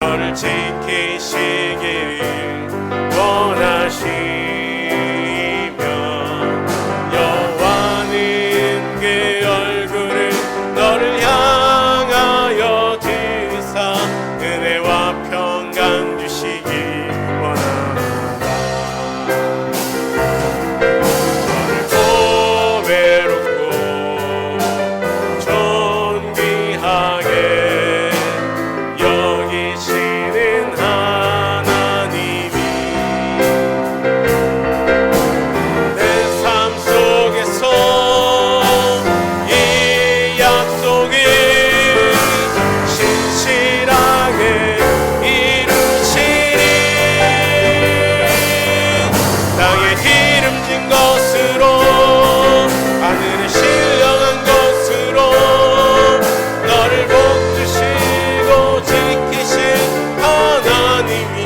너를 지키시길 원하시며 여호와는 그 얼굴을 너를 향하여 드사 은혜와 평강 주시길 원하노라. 너를 보배롭고 존귀하게 여기시는 하나님이 내 삶 속에서 이 약속을 신실하게 이루시리. 땅에 기름진 것으로 하늘에 신령한 것으로 너를 복주시고 지키신 하나님이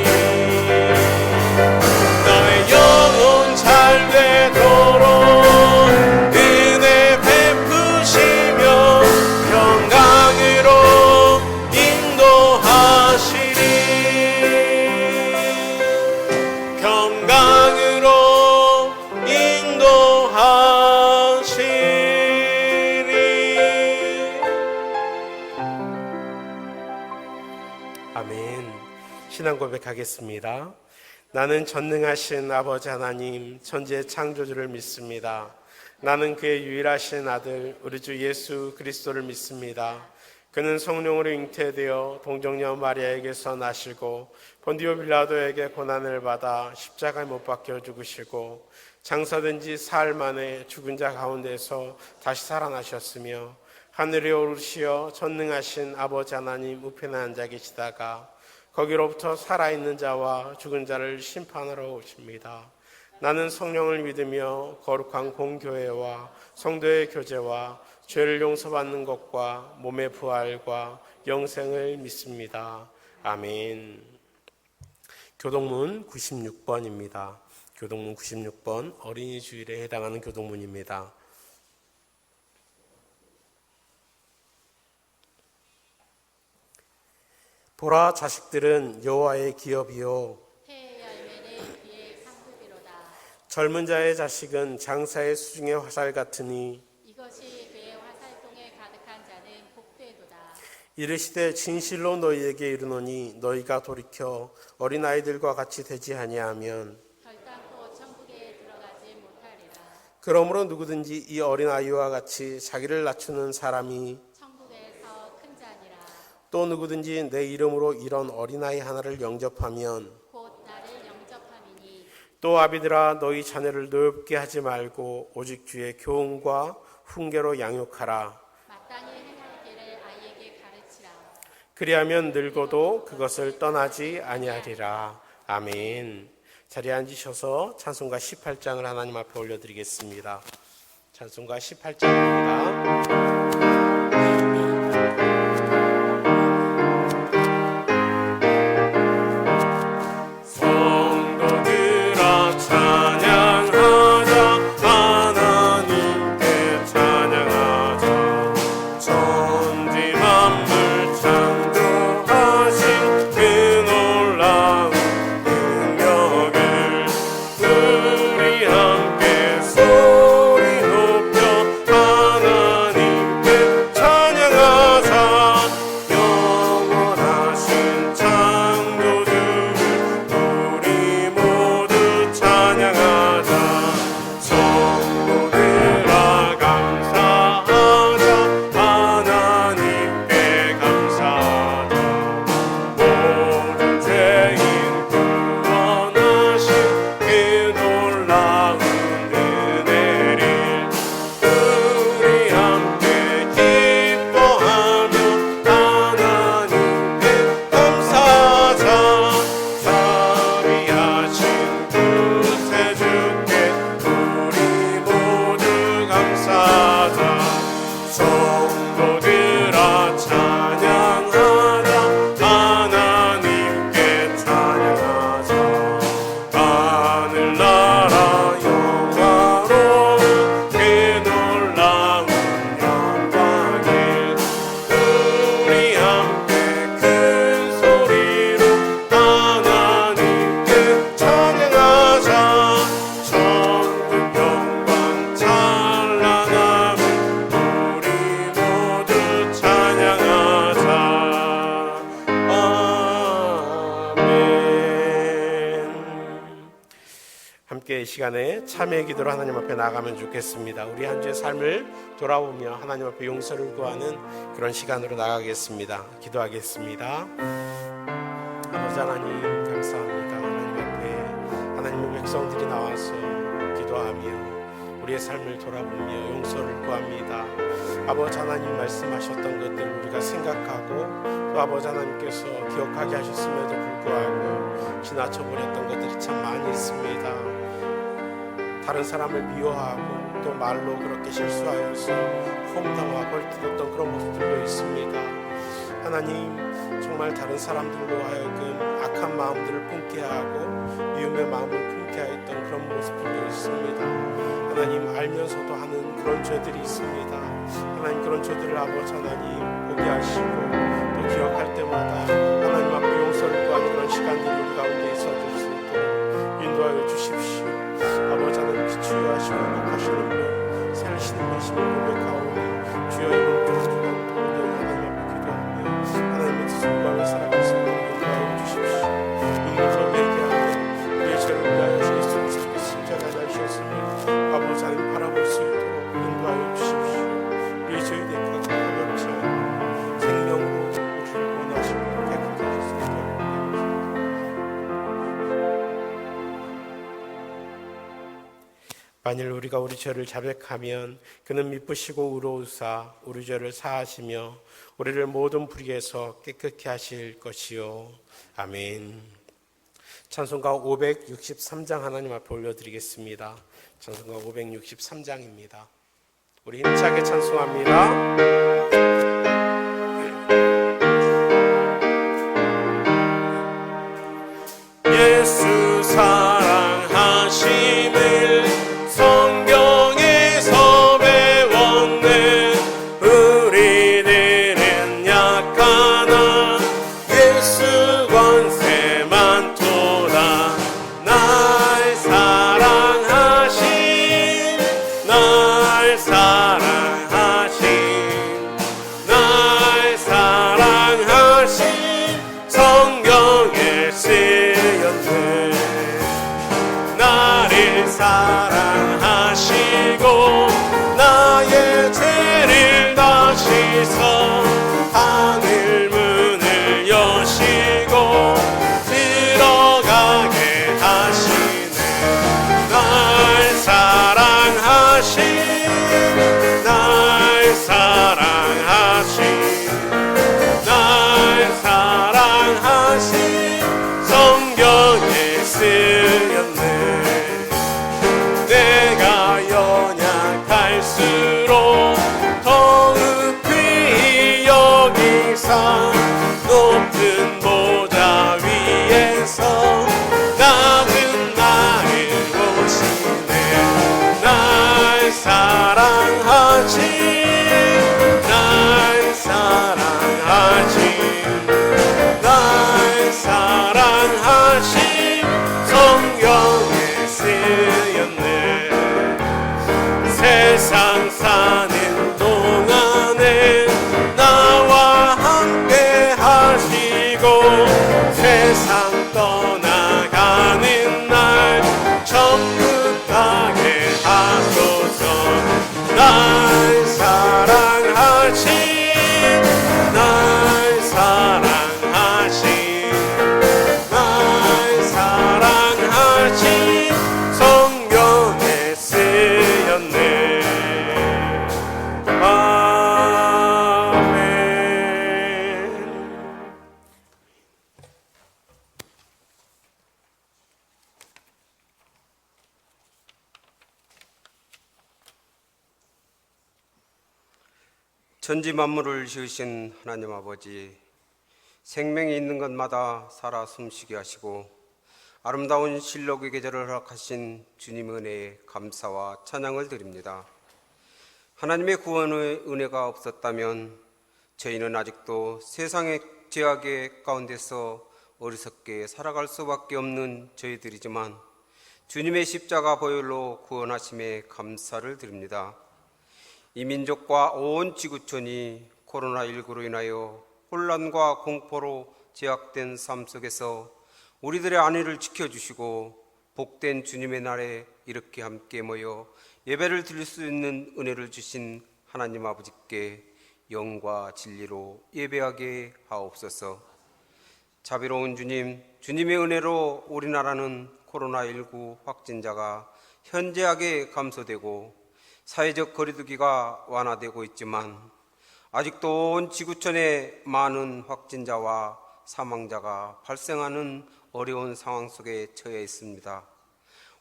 너의 영혼 잘 되도록 은혜 베푸시며 평강으로 인도하시리. 평강으로 인도하시리. 아멘. 신앙 고백하겠습니다. 나는 전능하신 아버지 하나님 천지의 창조주를 믿습니다. 나는 그의 유일하신 아들 우리 주 예수 그리스도를 믿습니다. 그는 성령으로 잉태되어 동정녀 마리아에게서 나시고 본디오 빌라도에게 고난을 받아 십자가에 못 박혀 죽으시고 장사된 지 사흘 만에 죽은 자 가운데서 다시 살아나셨으며 하늘에 오르시어 전능하신 아버지 하나님 우편에 앉아 계시다가 거기로부터 살아있는 자와 죽은 자를 심판하러 오십니다. 나는 성령을 믿으며 거룩한 공교회와 성도의 교제와 죄를 용서받는 것과 몸의 부활과 영생을 믿습니다. 아멘. 교동문 96번입니다. 교동문 96번 어린이 주일에 해당하는 교동문입니다. 보라, 자식들은 여호와의 기업이요 해의 열매는 그의 상급이로다. 젊은 자의 자식은 장사의 수중의 화살 같으니 이것이 그의 화살통에 가득한 자는 복되도다. 이르시되 진실로 너희에게 이르노니 너희가 돌이켜 어린아이들과 같이 되지 아니하면 결단코 천국에 들어가지 못하리라. 그러므로 누구든지 이 어린아이와 같이 자기를 낮추는 사람이 천국에서 큰 자니라. 또 누구든지 내 이름으로 이런 어린아이 하나를 영접하면 곧 나를 영접함이니 또 아비들아 너희 자녀를 노엽게 하지 말고 오직 주의 교훈과 훈계로 양육하라. 마땅히 행할 길을 아이에게 가르치라. 그리하면 늙어도 그것을 떠나지 아니하리라. 아멘. 자리에 앉으셔서 찬송가 18장을 하나님 앞에 올려드리겠습니다. 찬송가 18장입니다. 우리 함께 소리 높여 하나님께 이 시간에 참회의 기도로 하나님 앞에 나가면 좋겠습니다. 우리 한 주의 삶을 돌아보며 하나님 앞에 용서를 구하는 그런 시간으로 나가겠습니다. 기도하겠습니다. 아버지 하나님 감사합니다. 하나님 앞에 하나님의 백성들이 나와서 기도하며 우리의 삶을 돌아보며 용서를 구합니다. 아버지 하나님 말씀하셨던 것들 우리가 생각하고 또 아버지 하나님께서 기억하게 하셨음에도 불구하고 지나쳐버렸던 것들이 참 많이 있습니다. 다른 사람을 미워하고 또 말로 그렇게 실수하여서 험담과 벌뜯었던 그런 모습들도 있습니다. 하나님 정말 다른 사람들로 하여금 악한 마음들을 품게 하고 미움의 마음을 품게 하였던 그런 모습들도 있습니다. 하나님 알면서도 하는 그런 죄들이 있습니다. 하나님 그런 죄들을 아버지 하나님 보게 하시고 또 기억할 때마다 하나님 앞에 용서를 구하는 그런 시간들이 우리 가운데 있어질 수 있도록 인도하여 주십시오. 아버지 하나님 치유하시고 회복하시는 분 살리시는 분이심을 고백하오니 주여 이번 주간 모든 하나님 앞에 기도하며 하나님의 뜻을 구하며 살아갈 수 있도록 인도하여 주십시오. 눈물로 회개하며 우리의 죄를 위하여 예수 그리스도의 십자가에 달리셨으니 아버지 하나님 바라볼 수 있도록 인도하여 주십시오. 우리의 죄인의 그 가볍지 않은 생명으로 우리를 원하시고 깨끗게 하시옵소서. 만일 우리가 우리 죄를 자백하면 그는 미쁘시고 의로우사 우리 죄를 사하시며 우리를 모든 불의에서 깨끗게 하실 것이요. 아멘. 찬송가 563장 하나님 앞에 올려드리겠습니다. 찬송가 563장입니다. 우리 힘차게 찬송합니다. 예수 사랑하심을 성경에서 배웠네. 우리들은 약하나 예수 권세 많도다. 날 사랑하신 날 사랑하신 날 사랑하신 성경에 쓰였네. 나를 사랑하시고 나의 죄를 다 씻어 하늘 문을 여시고 들어가게 하시네. 날 사랑하신 날 사랑하신 날 사랑하신 성경에 쓰였네. 내가 연약할수록 더욱 귀히 여기사 높은 보좌 위에서 낮은 나를 보시네. 날 사랑하신 날 사랑하신 날 사랑하신 성경에 쓰였네. 세상 사는 동안에 나와 함께 하시고 세상 떠나가는 날 천국 가게 하소서. 날 사랑하신 날 사랑하신 날 사랑하신 성경에 쓰였네. 아멘. 천지 만물을 지으신 하나님 아버지, 생명이 있는 것마다 살아 숨쉬게 하시고 아름다운 실록의 계절을 허락하신 주님의 은혜에 감사와 찬양을 드립니다. 하나님의 구원의 은혜가 없었다면 저희는 아직도 세상의 죄악의 가운데서 어리석게 살아갈 수밖에 없는 저희들이지만 주님의 십자가 보혈로 구원하심에 감사를 드립니다. 이 민족과 온 지구촌이 코로나19로 인하여 혼란과 공포로 제약된 삶 속에서 우리들의 안위를 지켜주시고 복된 주님의 날에 이렇게 함께 모여 예배를 드릴 수 있는 은혜를 주신 하나님 아버지께 영과 진리로 예배하게 하옵소서. 자비로운 주님, 주님의 은혜로 우리나라는 코로나19 확진자가 현저하게 감소되고 사회적 거리두기가 완화되고 있지만 아직도 온 지구촌에 많은 확진자와 사망자가 발생하는 어려운 상황 속에 처해 있습니다.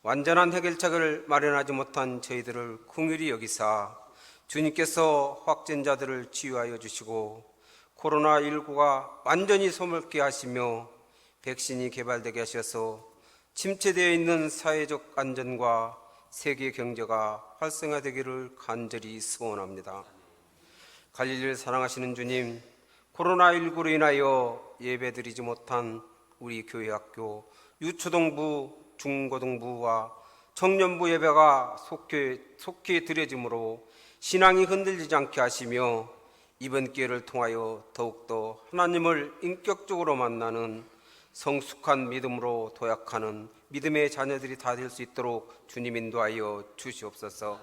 완전한 해결책을 마련하지 못한 저희들을 긍휼히 여기사 주님께서 확진자들을 치유하여 주시고 코로나19가 완전히 소멸케 하시며 백신이 개발되게 하셔서 침체되어 있는 사회적 안전과 세계 경제가 활성화되기를 간절히 소원합니다. 갈릴리를 사랑하시는 주님, 코로나19로 인하여 예배드리지 못한 우리 교회 학교, 유초등부, 중고등부와 청년부 예배가 속히 드려지므로 신앙이 흔들리지 않게 하시며 이번 기회를 통하여 더욱더 하나님을 인격적으로 만나는 성숙한 믿음으로 도약하는 믿음의 자녀들이 다 될 수 있도록 주님 인도하여 주시옵소서.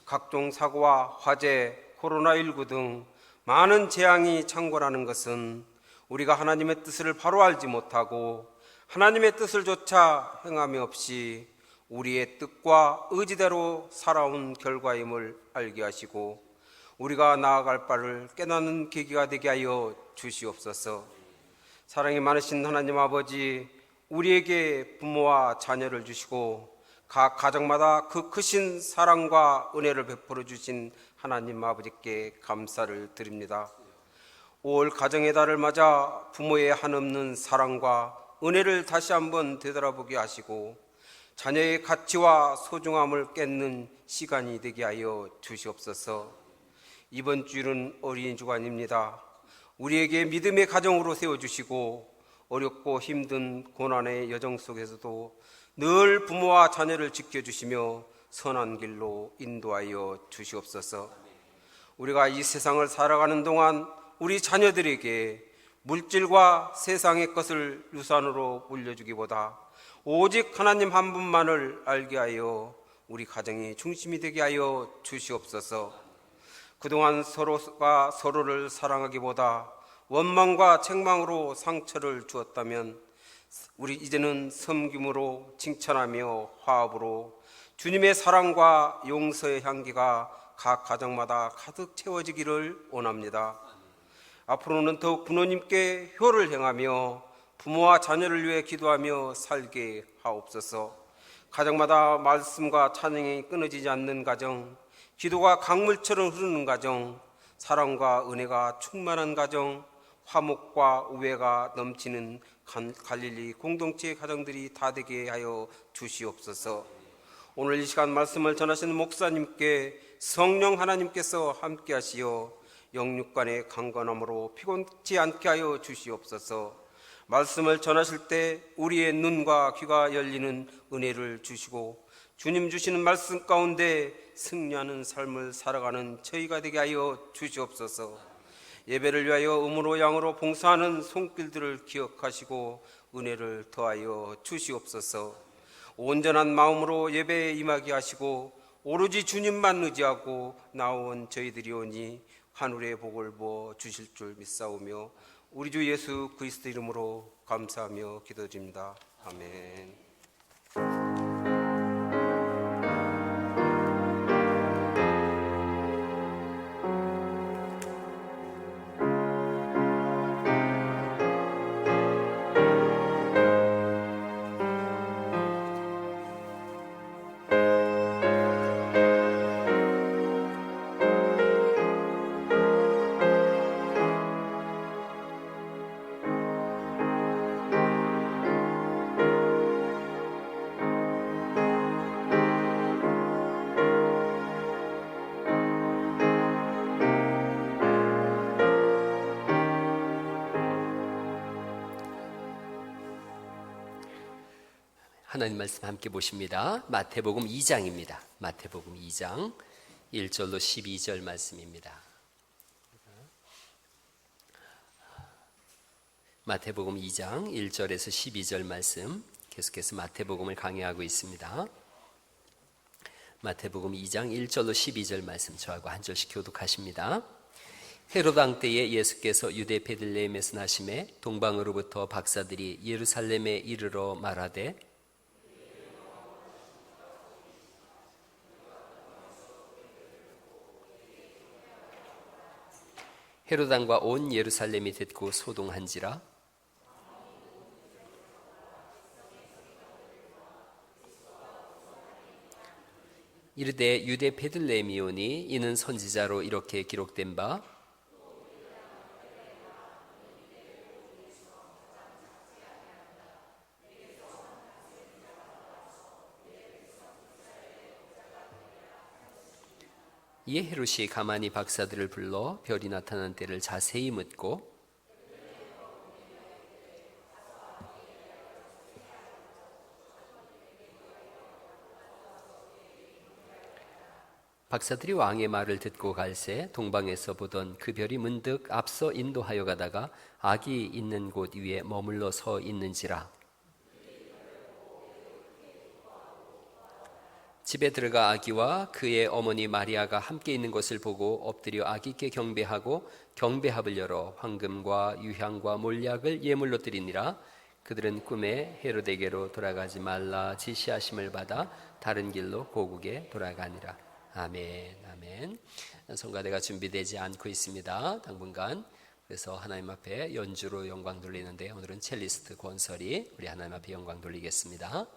각종 사고와 화재, 코로나19 등 많은 재앙이 창궐하는 것은 우리가 하나님의 뜻을 바로 알지 못하고 하나님의 뜻을 조차 행함이 없이 우리의 뜻과 의지대로 살아온 결과임을 알게 하시고 우리가 나아갈 바를 깨닫는 계기가 되게 하여 주시옵소서. 사랑이 많으신 하나님 아버지, 우리에게 부모와 자녀를 주시고 각 가정마다 그 크신 사랑과 은혜를 베풀어 주신 하나님 아버지께 감사를 드립니다. 5월 가정의 달을 맞아 부모의 한없는 사랑과 은혜를 다시 한번 되돌아보게 하시고 자녀의 가치와 소중함을 깨닫는 시간이 되게 하여 주시옵소서. 이번 주일은 어린이 주간입니다. 우리에게 믿음의 가정으로 세워주시고 어렵고 힘든 고난의 여정 속에서도 늘 부모와 자녀를 지켜주시며 선한 길로 인도하여 주시옵소서. 우리가 이 세상을 살아가는 동안 우리 자녀들에게 물질과 세상의 것을 유산으로 물려주기보다 오직 하나님 한 분만을 알게 하여 우리 가정이 중심이 되게 하여 주시옵소서. 그동안 서로가 서로를 사랑하기보다 원망과 책망으로 상처를 주었다면 우리 이제는 섬김으로 칭찬하며 화합으로 주님의 사랑과 용서의 향기가 각 가정마다 가득 채워지기를 원합니다. 앞으로는 더욱 부모님께 효를 행하며 부모와 자녀를 위해 기도하며 살게 하옵소서. 가정마다 말씀과 찬양이 끊어지지 않는 가정, 기도가 강물처럼 흐르는 가정, 사랑과 은혜가 충만한 가정, 화목과 우애가 넘치는 갈릴리 공동체의 가정들이 다 되게 하여 주시옵소서. 오늘 이 시간 말씀을 전하시는 목사님께 성령 하나님께서 함께 하시어 영육간의 강건함으로 피곤치 않게 하여 주시옵소서. 말씀을 전하실 때 우리의 눈과 귀가 열리는 은혜를 주시고 주님 주시는 말씀 가운데 승리하는 삶을 살아가는 저희가 되게 하여 주시옵소서. 예배를 위하여 음으로 양으로 봉사하는 손길들을 기억하시고 은혜를 더하여 주시옵소서. 온전한 마음으로 예배에 임하게 하시고 오로지 주님만 의지하고 나온 저희들이오니 하늘의 복을 부어 주실 줄 믿사오며 우리 주 예수 그리스도 이름으로 감사하며 기도드립니다. 아멘. 하나님 말씀 함께 보십니다. 마태복음 2장입니다. 마태복음 2장 1절로 12절 말씀입니다. 마태복음 2장 1절에서 12절 말씀 계속해서 마태복음을 강의하고 있습니다. 마태복음 2장 1절로 12절 말씀 저하고 한 절씩 교독하십니다. 헤롯 왕 때에 예수께서 유대 베들레헴에서 나심에 동방으로부터 박사들이 예루살렘에 이르러 말하되 헤롯 왕과 온 예루살렘이 듣고 소동한지라. 이르되 유대 베들레헴이오니 이는 선지자로 이렇게 기록된 바 이에 헤롯이 가만히 박사들을 불러 별이 나타난 때를 자세히 묻고 박사들이 왕의 말을 듣고 갈새 동방에서 보던 그 별이 문득 앞서 인도하여 가다가 아기 있는 곳 위에 머물러 서 있는지라. 집에 들어가 아기와 그의 어머니 마리아가 함께 있는 것을 보고 엎드려 아기께 경배하고 경배합을 열어 황금과 유향과 몰약을 예물로 드리니라. 그들은 꿈에 헤롯에게로 돌아가지 말라 지시하심을 받아 다른 길로 고국에 돌아가니라. 아멘, 아멘. 성가대가 준비되지 않고 있습니다. 당분간. 그래서 하나님 앞에 연주로 영광 돌리는데 오늘은 첼리스트 권설이 우리 하나님 앞에 영광 돌리겠습니다.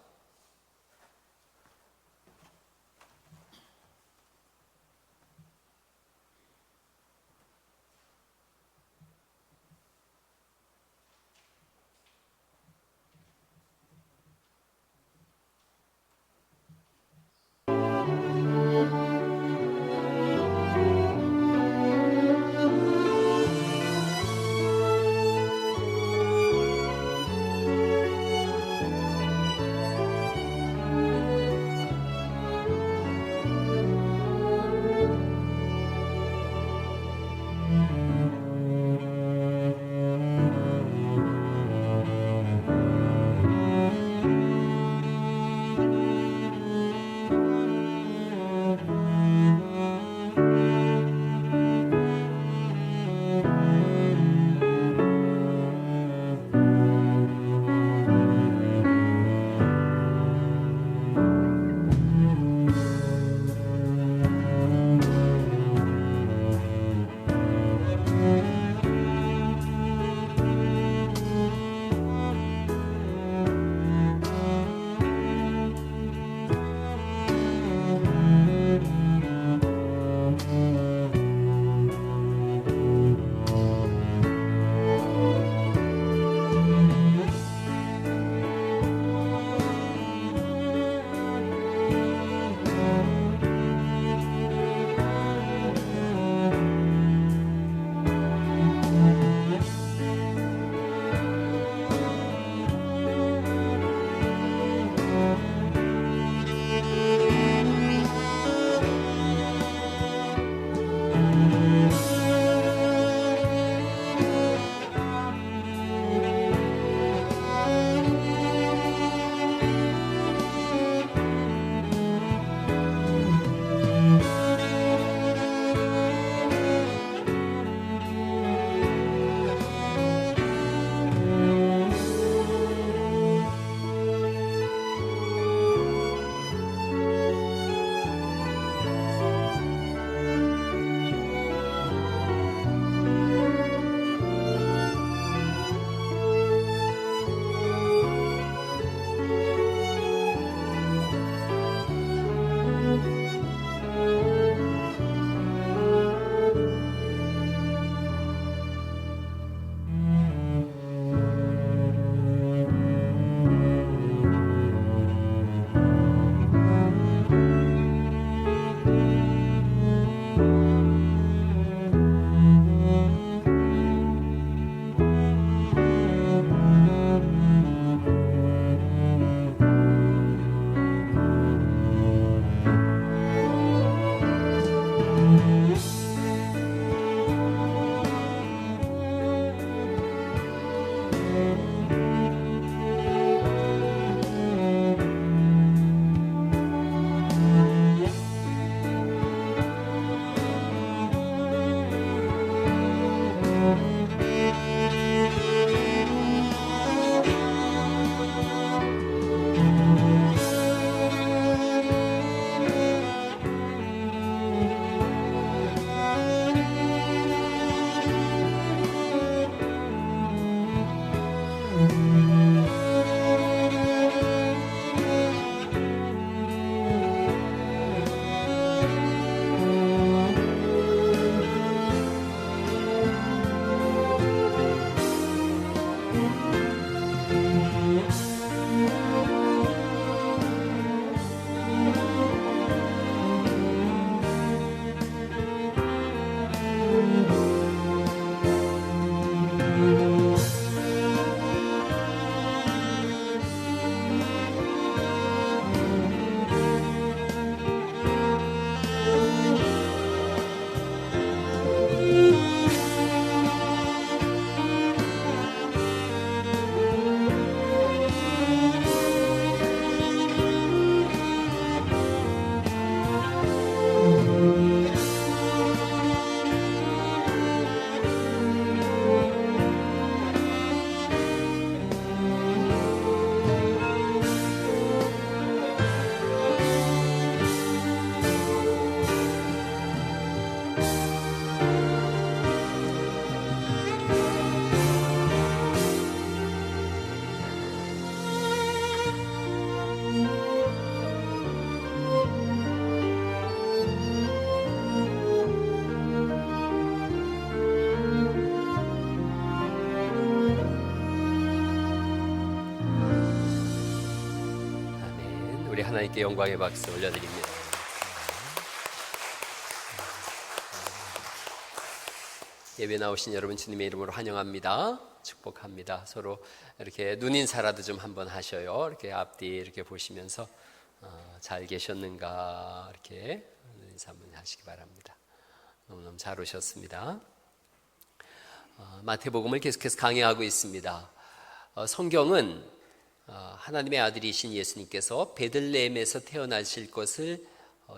우리 하나님께 영광의 박수 올려드립니다. 예배 나오신 여러분 주님의 이름으로 환영합니다. 축복합니다. 서로 이렇게 눈인사라도 좀 한번 하셔요. 이렇게 앞뒤 이렇게 보시면서 잘 계셨는가 이렇게 인사 한번 하시기 바랍니다. 너무너무 잘 오셨습니다. 마태복음을 계속해서 강의하고 있습니다. 성경은 하나님의 아들이신 예수님께서 베들레헴에서 태어나실 것을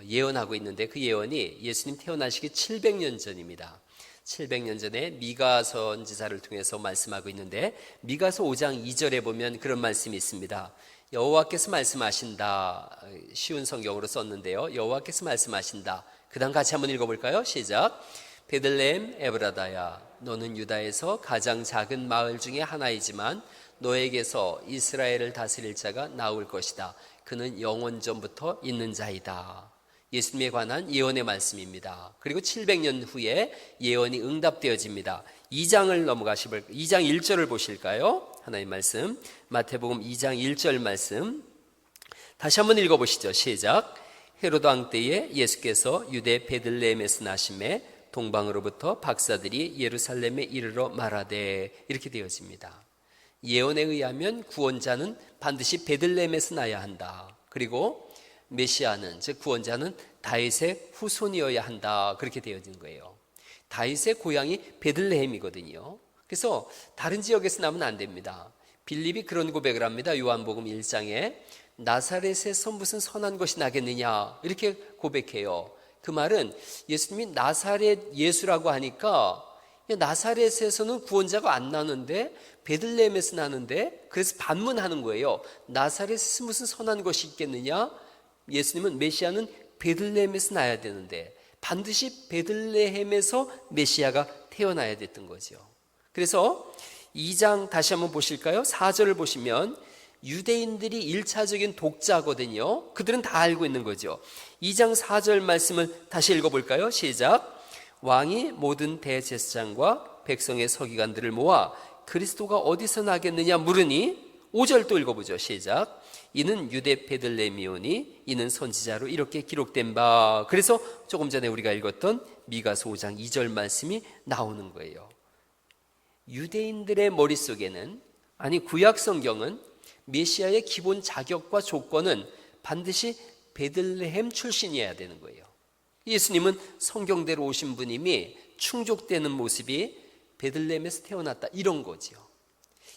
예언하고 있는데 그 예언이 예수님 태어나시기 700년 전입니다. 700년 전에 미가 선지자를 통해서 말씀하고 있는데 미가서 5장 2절에 보면 그런 말씀이 있습니다. 여호와께서 말씀하신다. 쉬운 성경으로 썼는데요. 여호와께서 말씀하신다. 그 다음 같이 한번 읽어볼까요? 시작. 베들레헴 에브라다야, 너는 유다에서 가장 작은 마을 중에 하나이지만 너에게서 이스라엘을 다스릴 자가 나올 것이다. 그는 영원전부터 있는 자이다. 예수님에 관한 예언의 말씀입니다. 그리고 700년 후에 예언이 응답되어집니다. 2장을 넘어가시면 2장 1절을 보실까요? 하나님 말씀 마태복음 2장 1절 말씀 다시 한번 읽어보시죠. 시작. 헤로드 왕 때에 예수께서 유대 베들레헴에서 나심에 동방으로부터 박사들이 예루살렘에 이르러 말하되 이렇게 되어집니다. 예언에 의하면 구원자는 반드시 베들레헴에서 나야 한다. 그리고 메시아는 즉 구원자는 다윗의 후손이어야 한다. 그렇게 되어진 거예요. 다윗의 고향이 베들레헴이거든요. 그래서 다른 지역에서 나면 안 됩니다. 빌립이 그런 고백을 합니다. 요한복음 1장에 나사렛에서 무슨 선한 것이 나겠느냐 이렇게 고백해요. 그 말은 예수님이 나사렛 예수라고 하니까 나사렛에서는 구원자가 안 나는데 베들레헴에서 나는데 그래서 반문하는 거예요. 나사렛에서 무슨 선한 것이 있겠느냐? 예수님은 메시아는 베들레헴에서 나야 되는데 반드시 베들레헴에서 메시아가 태어나야 됐던 거죠. 그래서 2장 다시 한번 보실까요? 4절을 보시면 유대인들이 1차적인 독자거든요. 그들은 다 알고 있는 거죠. 2장 4절 말씀을 다시 읽어볼까요? 시작. 왕이 모든 대제사장과 백성의 서기관들을 모아 그리스도가 어디서 나겠느냐 물으니 5절 또 읽어보죠. 시작. 이는 유대 베들레헴이오니 이는 선지자로 이렇게 기록된 바. 그래서 조금 전에 우리가 읽었던 미가서 5장 2절 말씀이 나오는 거예요. 유대인들의 머릿속에는 아니 구약 성경은 메시아의 기본 자격과 조건은 반드시 베들레헴 출신이어야 되는 거예요. 예수님은 성경대로 오신 분임이 충족되는 모습이 베들레헴에서 태어났다 이런 거죠.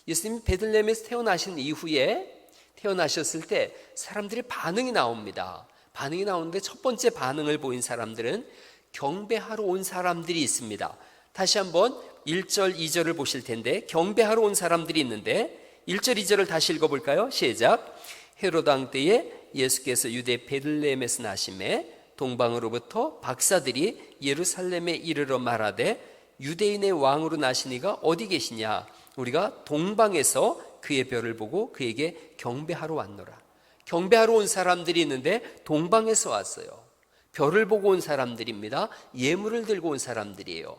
예수님이 베들레헴에서 태어나신 이후에 태어나셨을 때 사람들의 반응이 나옵니다. 반응이 나오는데 첫 번째 반응을 보인 사람들은 경배하러 온 사람들이 있습니다. 다시 한번 1절 2절을 보실 텐데 경배하러 온 사람들이 있는데 1절 2절을 다시 읽어볼까요? 시작. 헤로드 왕 때에 예수께서 유대 베들레헴에서 나심에 동방으로부터 박사들이 예루살렘에 이르러 말하되 유대인의 왕으로 나시니가 어디 계시냐? 우리가 동방에서 그의 별을 보고 그에게 경배하러 왔노라. 경배하러 온 사람들이 있는데 동방에서 왔어요. 별을 보고 온 사람들입니다. 예물을 들고 온 사람들이에요.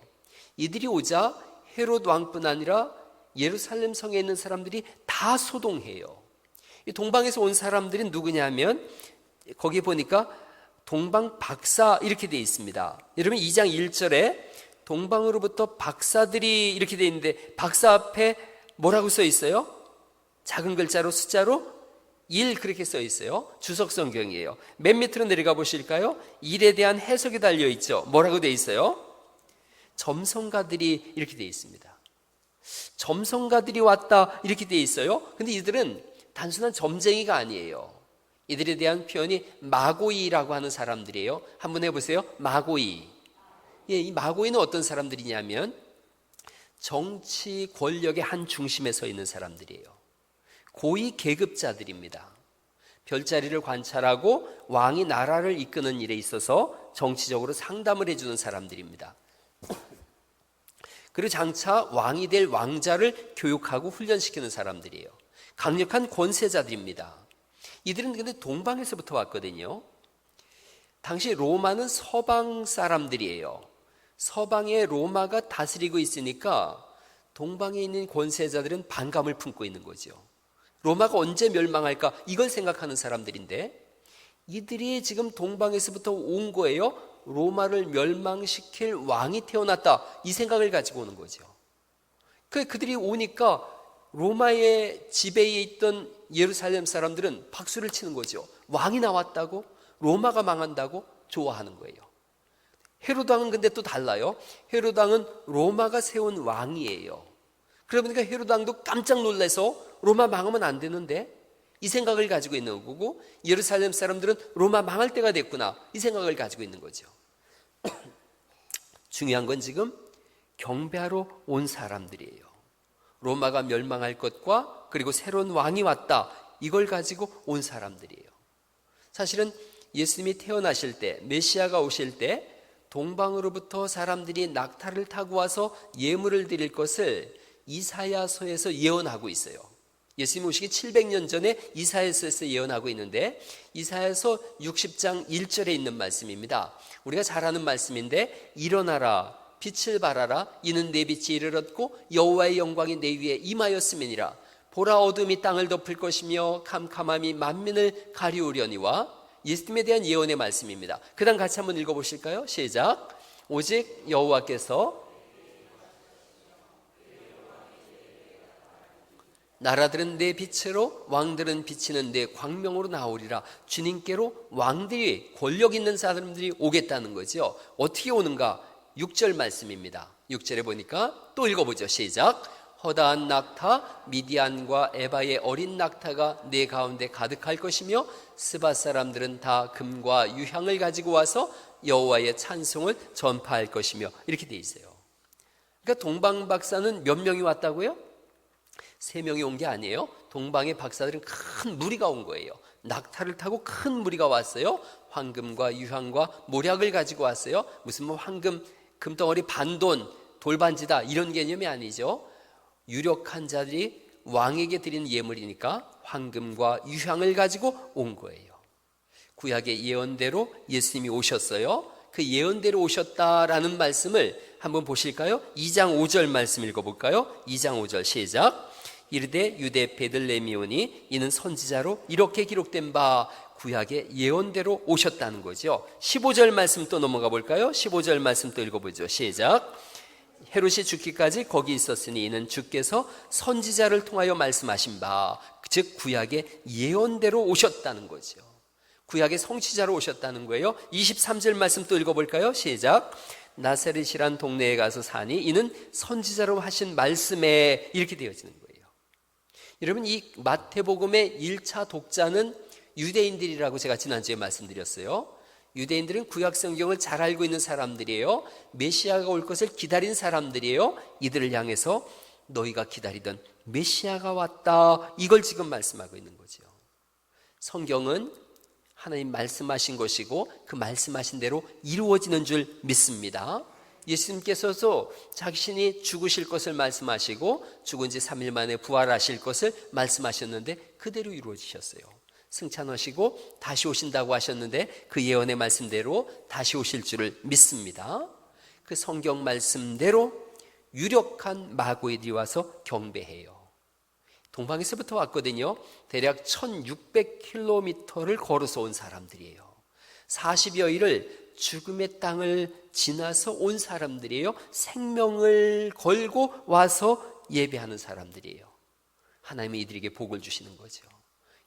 이들이 오자 헤롯 왕뿐 아니라 예루살렘 성에 있는 사람들이 다 소동해요. 이 동방에서 온 사람들은 누구냐면 거기 보니까 동방 박사 이렇게 되어 있습니다. 여러분 2장 1절에 동방으로부터 박사들이 이렇게 되어 있는데 박사 앞에 뭐라고 써 있어요? 작은 글자로 숫자로 1 그렇게 써 있어요. 주석 성경이에요. 맨 밑으로 내려가 보실까요? 1에 대한 해석이 달려 있죠. 뭐라고 되어 있어요? 점성가들이 이렇게 되어 있습니다. 점성가들이 왔다 이렇게 되어 있어요. 근데 이들은 단순한 점쟁이가 아니에요. 이들에 대한 표현이 마고이라고 하는 사람들이에요. 한번 해보세요. 마고이. 예, 이 마고이는 어떤 사람들이냐면 정치 권력의 한 중심에 서 있는 사람들이에요. 고위 계급자들입니다. 별자리를 관찰하고 왕이 나라를 이끄는 일에 있어서 정치적으로 상담을 해주는 사람들입니다. 그리고 장차 왕이 될 왕자를 교육하고 훈련시키는 사람들이에요. 강력한 권세자들입니다. 이들은 근데 동방에서부터 왔거든요. 당시 로마는 서방 사람들이에요. 서방에 로마가 다스리고 있으니까 동방에 있는 권세자들은 반감을 품고 있는 거죠. 로마가 언제 멸망할까 이걸 생각하는 사람들인데 이들이 지금 동방에서부터 온 거예요. 로마를 멸망시킬 왕이 태어났다, 이 생각을 가지고 오는 거죠. 그들이 오니까 로마의 지배에 있던 예루살렘 사람들은 박수를 치는 거죠. 왕이 나왔다고? 로마가 망한다고? 좋아하는 거예요. 헤롯 왕은 근데 또 달라요. 헤롯 왕은 로마가 세운 왕이에요. 그러다 보니까 헤롯 왕도 깜짝 놀라서 로마 망하면 안 되는데, 이 생각을 가지고 있는 거고, 예루살렘 사람들은 로마 망할 때가 됐구나, 이 생각을 가지고 있는 거죠. 중요한 건 지금 경배하러 온 사람들이에요. 로마가 멸망할 것과 그리고 새로운 왕이 왔다, 이걸 가지고 온 사람들이에요. 사실은 예수님이 태어나실 때, 메시아가 오실 때 동방으로부터 사람들이 낙타를 타고 와서 예물을 드릴 것을 이사야서에서 예언하고 있어요. 예수님 오시기 700년 전에 이사야서에서 예언하고 있는데, 이사야서 60장 1절에 있는 말씀입니다. 우리가 잘 아는 말씀인데, 일어나라 빛을 발하라, 이는 내 빛이 이르렀고 여호와의 영광이 내 위에 임하였음이니라. 보라, 어둠이 땅을 덮을 것이며 캄캄함이 만민을 가리우려니와. 예수님에 대한 예언의 말씀입니다. 그 다음 같이 한번 읽어보실까요? 시작. 오직 여호와께서 나라들은 내 빛으로, 왕들은 비치는 내 광명으로 나오리라. 주님께로 왕들이, 권력 있는 사람들이 오겠다는 거죠. 어떻게 오는가? 6절 말씀입니다. 6절에 보니까 또 읽어보죠. 시작. 허다한 낙타 미디안과 에바의 어린 낙타가 내 가운데 가득할 것이며 스바 사람들은 다 금과 유향을 가지고 와서 여호와의 찬송을 전파할 것이며, 이렇게 돼 있어요. 그러니까 동방 박사는 몇 명이 왔다고요? 3명이 온 게 아니에요. 동방의 박사들은 큰 무리가 온 거예요. 낙타를 타고 큰 무리가 왔어요. 황금과 유향과 모략을 가지고 왔어요. 무슨 뭐 황금, 금덩어리 반돈, 돌반지다, 이런 개념이 아니죠. 유력한 자들이 왕에게 드린 예물이니까 황금과 유향을 가지고 온 거예요. 구약의 예언대로 예수님이 오셨어요. 그 예언대로 오셨다라는 말씀을 한번 보실까요? 2장 5절 말씀 읽어볼까요? 2장 5절 시작. 이르되 유대 베들레헴이오니 이는 선지자로 이렇게 기록된 바 구약의 예언대로 오셨다는 거죠. 15절 말씀 또 넘어가 볼까요? 15절 말씀 또 읽어보죠. 시작. 헤롯이 죽기까지 거기 있었으니 이는 주께서 선지자를 통하여 말씀하신 바, 즉 구약의 예언대로 오셨다는 거죠. 구약의 성취자로 오셨다는 거예요. 23절 말씀 또 읽어볼까요? 시작. 나사렛이란 동네에 가서 사니 이는 선지자로 하신 말씀에, 이렇게 되어지는 거예요. 여러분, 이 마태복음의 1차 독자는 유대인들이라고 제가 지난주에 말씀드렸어요. 유대인들은 구약 성경을 잘 알고 있는 사람들이에요. 메시아가 올 것을 기다린 사람들이에요. 이들을 향해서 너희가 기다리던 메시아가 왔다, 이걸 지금 말씀하고 있는 거죠. 성경은 하나님 말씀하신 것이고 그 말씀하신 대로 이루어지는 줄 믿습니다. 예수님께서도 자신이 죽으실 것을 말씀하시고 죽은 지 3일 만에 부활하실 것을 말씀하셨는데 그대로 이루어지셨어요. 승천하시고 다시 오신다고 하셨는데 그 예언의 말씀대로 다시 오실 줄을 믿습니다. 그 성경 말씀대로 유력한 마고이들이 와서 경배해요. 동방에서부터 왔거든요. 대략 1600km를 걸어서 온 사람들이에요. 40여일을 죽음의 땅을 지나서 온 사람들이에요. 생명을 걸고 와서 예배하는 사람들이에요. 하나님이 이들에게 복을 주시는 거죠.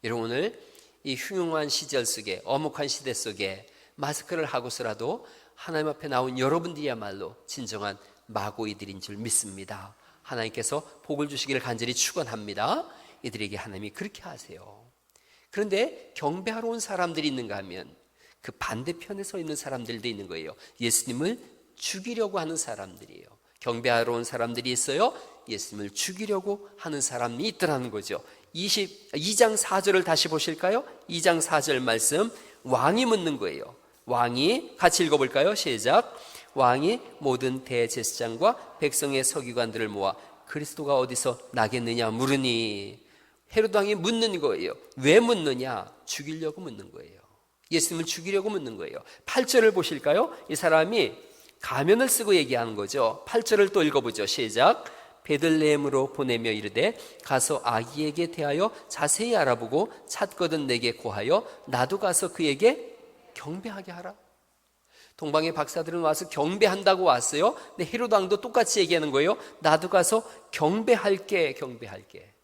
여러분, 오늘 이 흉흉한 시절 속에, 엄혹한 시대 속에 마스크를 하고서라도 하나님 앞에 나온 여러분들이야말로 진정한 마고이들인 줄 믿습니다. 하나님께서 복을 주시기를 간절히 축원합니다. 이들에게 하나님이 그렇게 하세요. 그런데 경배하러 온 사람들이 있는가 하면 그 반대편에 서 있는 사람들도 있는 거예요. 예수님을 죽이려고 하는 사람들이에요. 경배하러 온 사람들이 있어요. 예수님을 죽이려고 하는 사람이 있더라는 거죠. 2장 4절을 다시 보실까요? 2장 4절 말씀, 왕이 묻는 거예요. 왕이, 같이 읽어볼까요? 시작. 왕이 모든 대제사장과 백성의 서기관들을 모아 그리스도가 어디서 나겠느냐 물으니, 헤롯 왕이 묻는 거예요. 왜 묻느냐? 죽이려고 묻는 거예요. 예수님을 죽이려고 묻는 거예요. 8절을 보실까요? 이 사람이 가면을 쓰고 얘기하는 거죠. 8절을 또 읽어보죠. 시작. 베들레헴으로 보내며 이르되 가서 아기에게 대하여 자세히 알아보고 찾거든 내게 고하여 나도 가서 그에게 경배하게 하라. 동방의 박사들은 와서 경배한다고 왔어요. 근데 헤롯 왕도 똑같이 얘기하는 거예요. 나도 가서 경배할게. 근데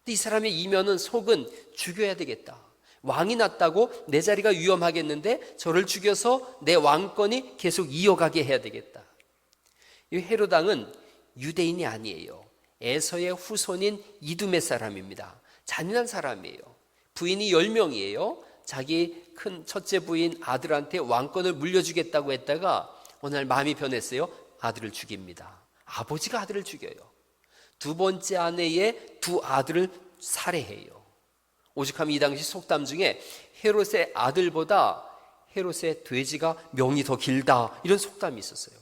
이 사람의 이면은 속은 죽여야 되겠다. 왕이 났다고 내 자리가 위험하겠는데 저를 죽여서 내 왕권이 계속 이어가게 해야 되겠다. 이 헤롯 왕은 유대인이 아니에요. 에서의 후손인 이두메 사람입니다. 잔인한 사람이에요. 부인이 10명이에요. 자기 큰 첫째 부인 아들한테 왕권을 물려주겠다고 했다가 어느 날 마음이 변했어요. 아들을 죽입니다. 아버지가 아들을 죽여요. 두 번째 아내의 두 아들을 살해해요. 오죽하면 이 당시 속담 중에 헤롯의 아들보다 헤롯의 돼지가 명이 더 길다, 이런 속담이 있었어요.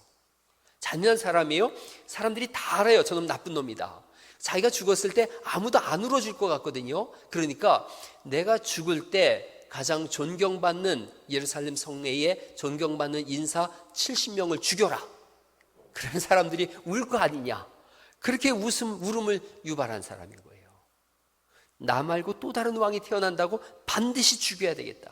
잔인한 사람이에요. 사람들이 다 알아요. 저놈 나쁜 놈이다. 자기가 죽었을 때 아무도 안 울어줄 것 같거든요. 그러니까 내가 죽을 때 가장 존경받는, 예루살렘 성내에 존경받는 인사 70명을 죽여라. 그런 사람들이 울 거 아니냐. 그렇게 울음을 유발한 사람인 거예요. 나 말고 또 다른 왕이 태어난다고 반드시 죽여야 되겠다.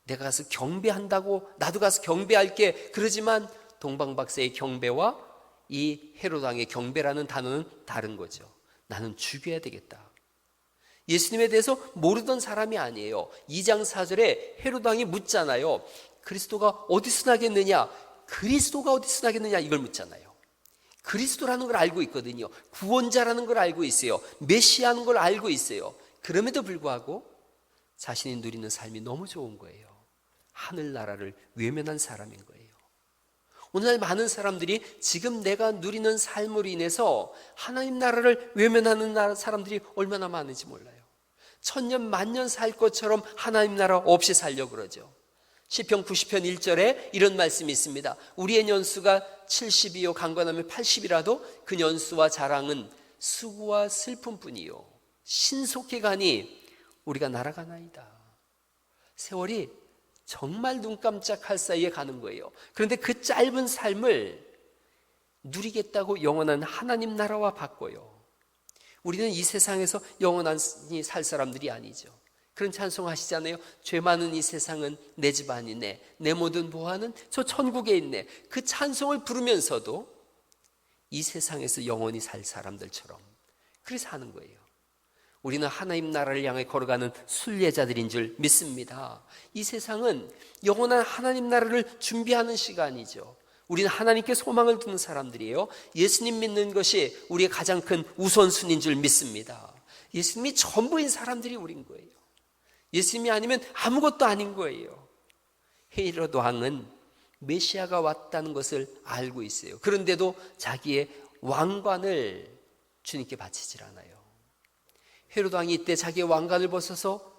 내가 가서 경배한다고 나도 가서 경배할게. 그러지만 동방박사의 경배와 이 헤롯 왕의 경배라는 단어는 다른 거죠. 나는 죽여야 되겠다. 예수님에 대해서 모르던 사람이 아니에요. 2장 4절에 헤롯 왕이 묻잖아요. 그리스도가 어디서 나겠느냐? 그리스도가 어디서 나겠느냐? 이걸 묻잖아요. 그리스도라는 걸 알고 있거든요. 구원자라는 걸 알고 있어요. 메시아라는 걸 알고 있어요. 그럼에도 불구하고 자신이 누리는 삶이 너무 좋은 거예요. 하늘나라를 외면한 사람인 거예요. 오늘날 많은 사람들이 지금 내가 누리는 삶으로 인해서 하나님 나라를 외면하는 사람들이 얼마나 많은지 몰라요. 천년 만년 살 것처럼 하나님 나라 없이 살려고 그러죠. 시편 90편 1절에 이런 말씀이 있습니다. 우리의 연수가 70이요 강건하면 80이라도 그 연수와 자랑은 수고와 슬픔뿐이요 신속히 가니 우리가 날아가나이다. 세월이 정말 눈 깜짝할 사이에 가는 거예요. 그런데 그 짧은 삶을 누리겠다고 영원한 하나님 나라와 바꿔요. 우리는 이 세상에서 영원히 살 사람들이 아니죠. 그런 찬송 하시잖아요. 죄 많은 이 세상은 내 집 아니네. 내 모든 보화는 저 천국에 있네. 그 찬송을 부르면서도 이 세상에서 영원히 살 사람들처럼 그래서 하는 거예요. 우리는 하나님 나라를 향해 걸어가는 순례자들인 줄 믿습니다. 이 세상은 영원한 하나님 나라를 준비하는 시간이죠. 우리는 하나님께 소망을 두는 사람들이에요. 예수님 믿는 것이 우리의 가장 큰 우선순위인 줄 믿습니다. 예수님이 전부인 사람들이 우린 거예요. 예수님이 아니면 아무것도 아닌 거예요. 헤롯 왕은 메시아가 왔다는 것을 알고 있어요. 그런데도 자기의 왕관을 주님께 바치질 않아요. 헤롯 왕이 이때 자기의 왕관을 벗어서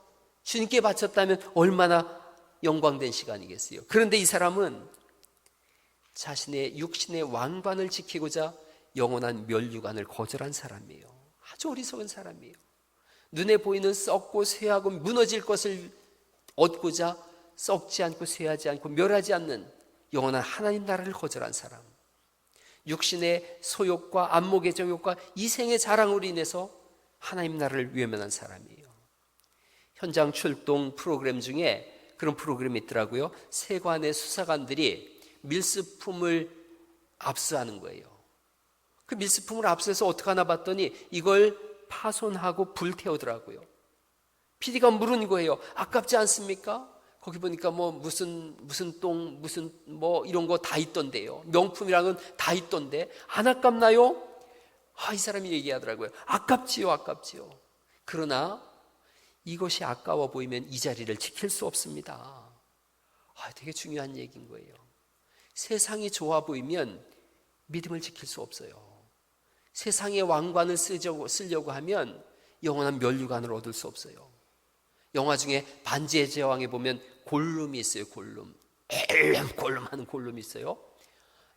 주님께 바쳤다면 얼마나 영광된 시간이겠어요. 그런데 이 사람은 자신의 육신의 왕관을 지키고자 영원한 멸류관을 거절한 사람이에요. 아주 어리석은 사람이에요. 눈에 보이는 썩고 쇠하고 무너질 것을 얻고자 썩지 않고 쇠하지 않고 멸하지 않는 영원한 하나님 나라를 거절한 사람. 육신의 소욕과 안목의 정욕과 이생의 자랑으로 인해서 하나님 나라를 외면한 사람이에요. 현장 출동 프로그램 중에 그런 프로그램이 있더라고요. 세관의 수사관들이 밀수품을 압수하는 거예요. 그 밀수품을 압수해서 어떻게 하나 봤더니 이걸 파손하고 불태우더라고요. PD가 물은 거예요. 아깝지 않습니까? 거기 보니까 뭐 무슨 똥 무슨 뭐 이런 거 다 있던데요. 명품이랑은 다 있던데 안 아깝나요? 이 사람이 얘기하더라고요. 아깝지요. 그러나 이것이 아까워 보이면 이 자리를 지킬 수 없습니다. 되게 중요한 얘기인 거예요. 세상이 좋아 보이면 믿음을 지킬 수 없어요. 세상의 왕관을 쓰려고 하면 영원한 멸류관을 얻을 수 없어요. 영화 중에 반지의 제왕에 보면 골룸이 있어요. 골룸 하는 골룸이 있어요.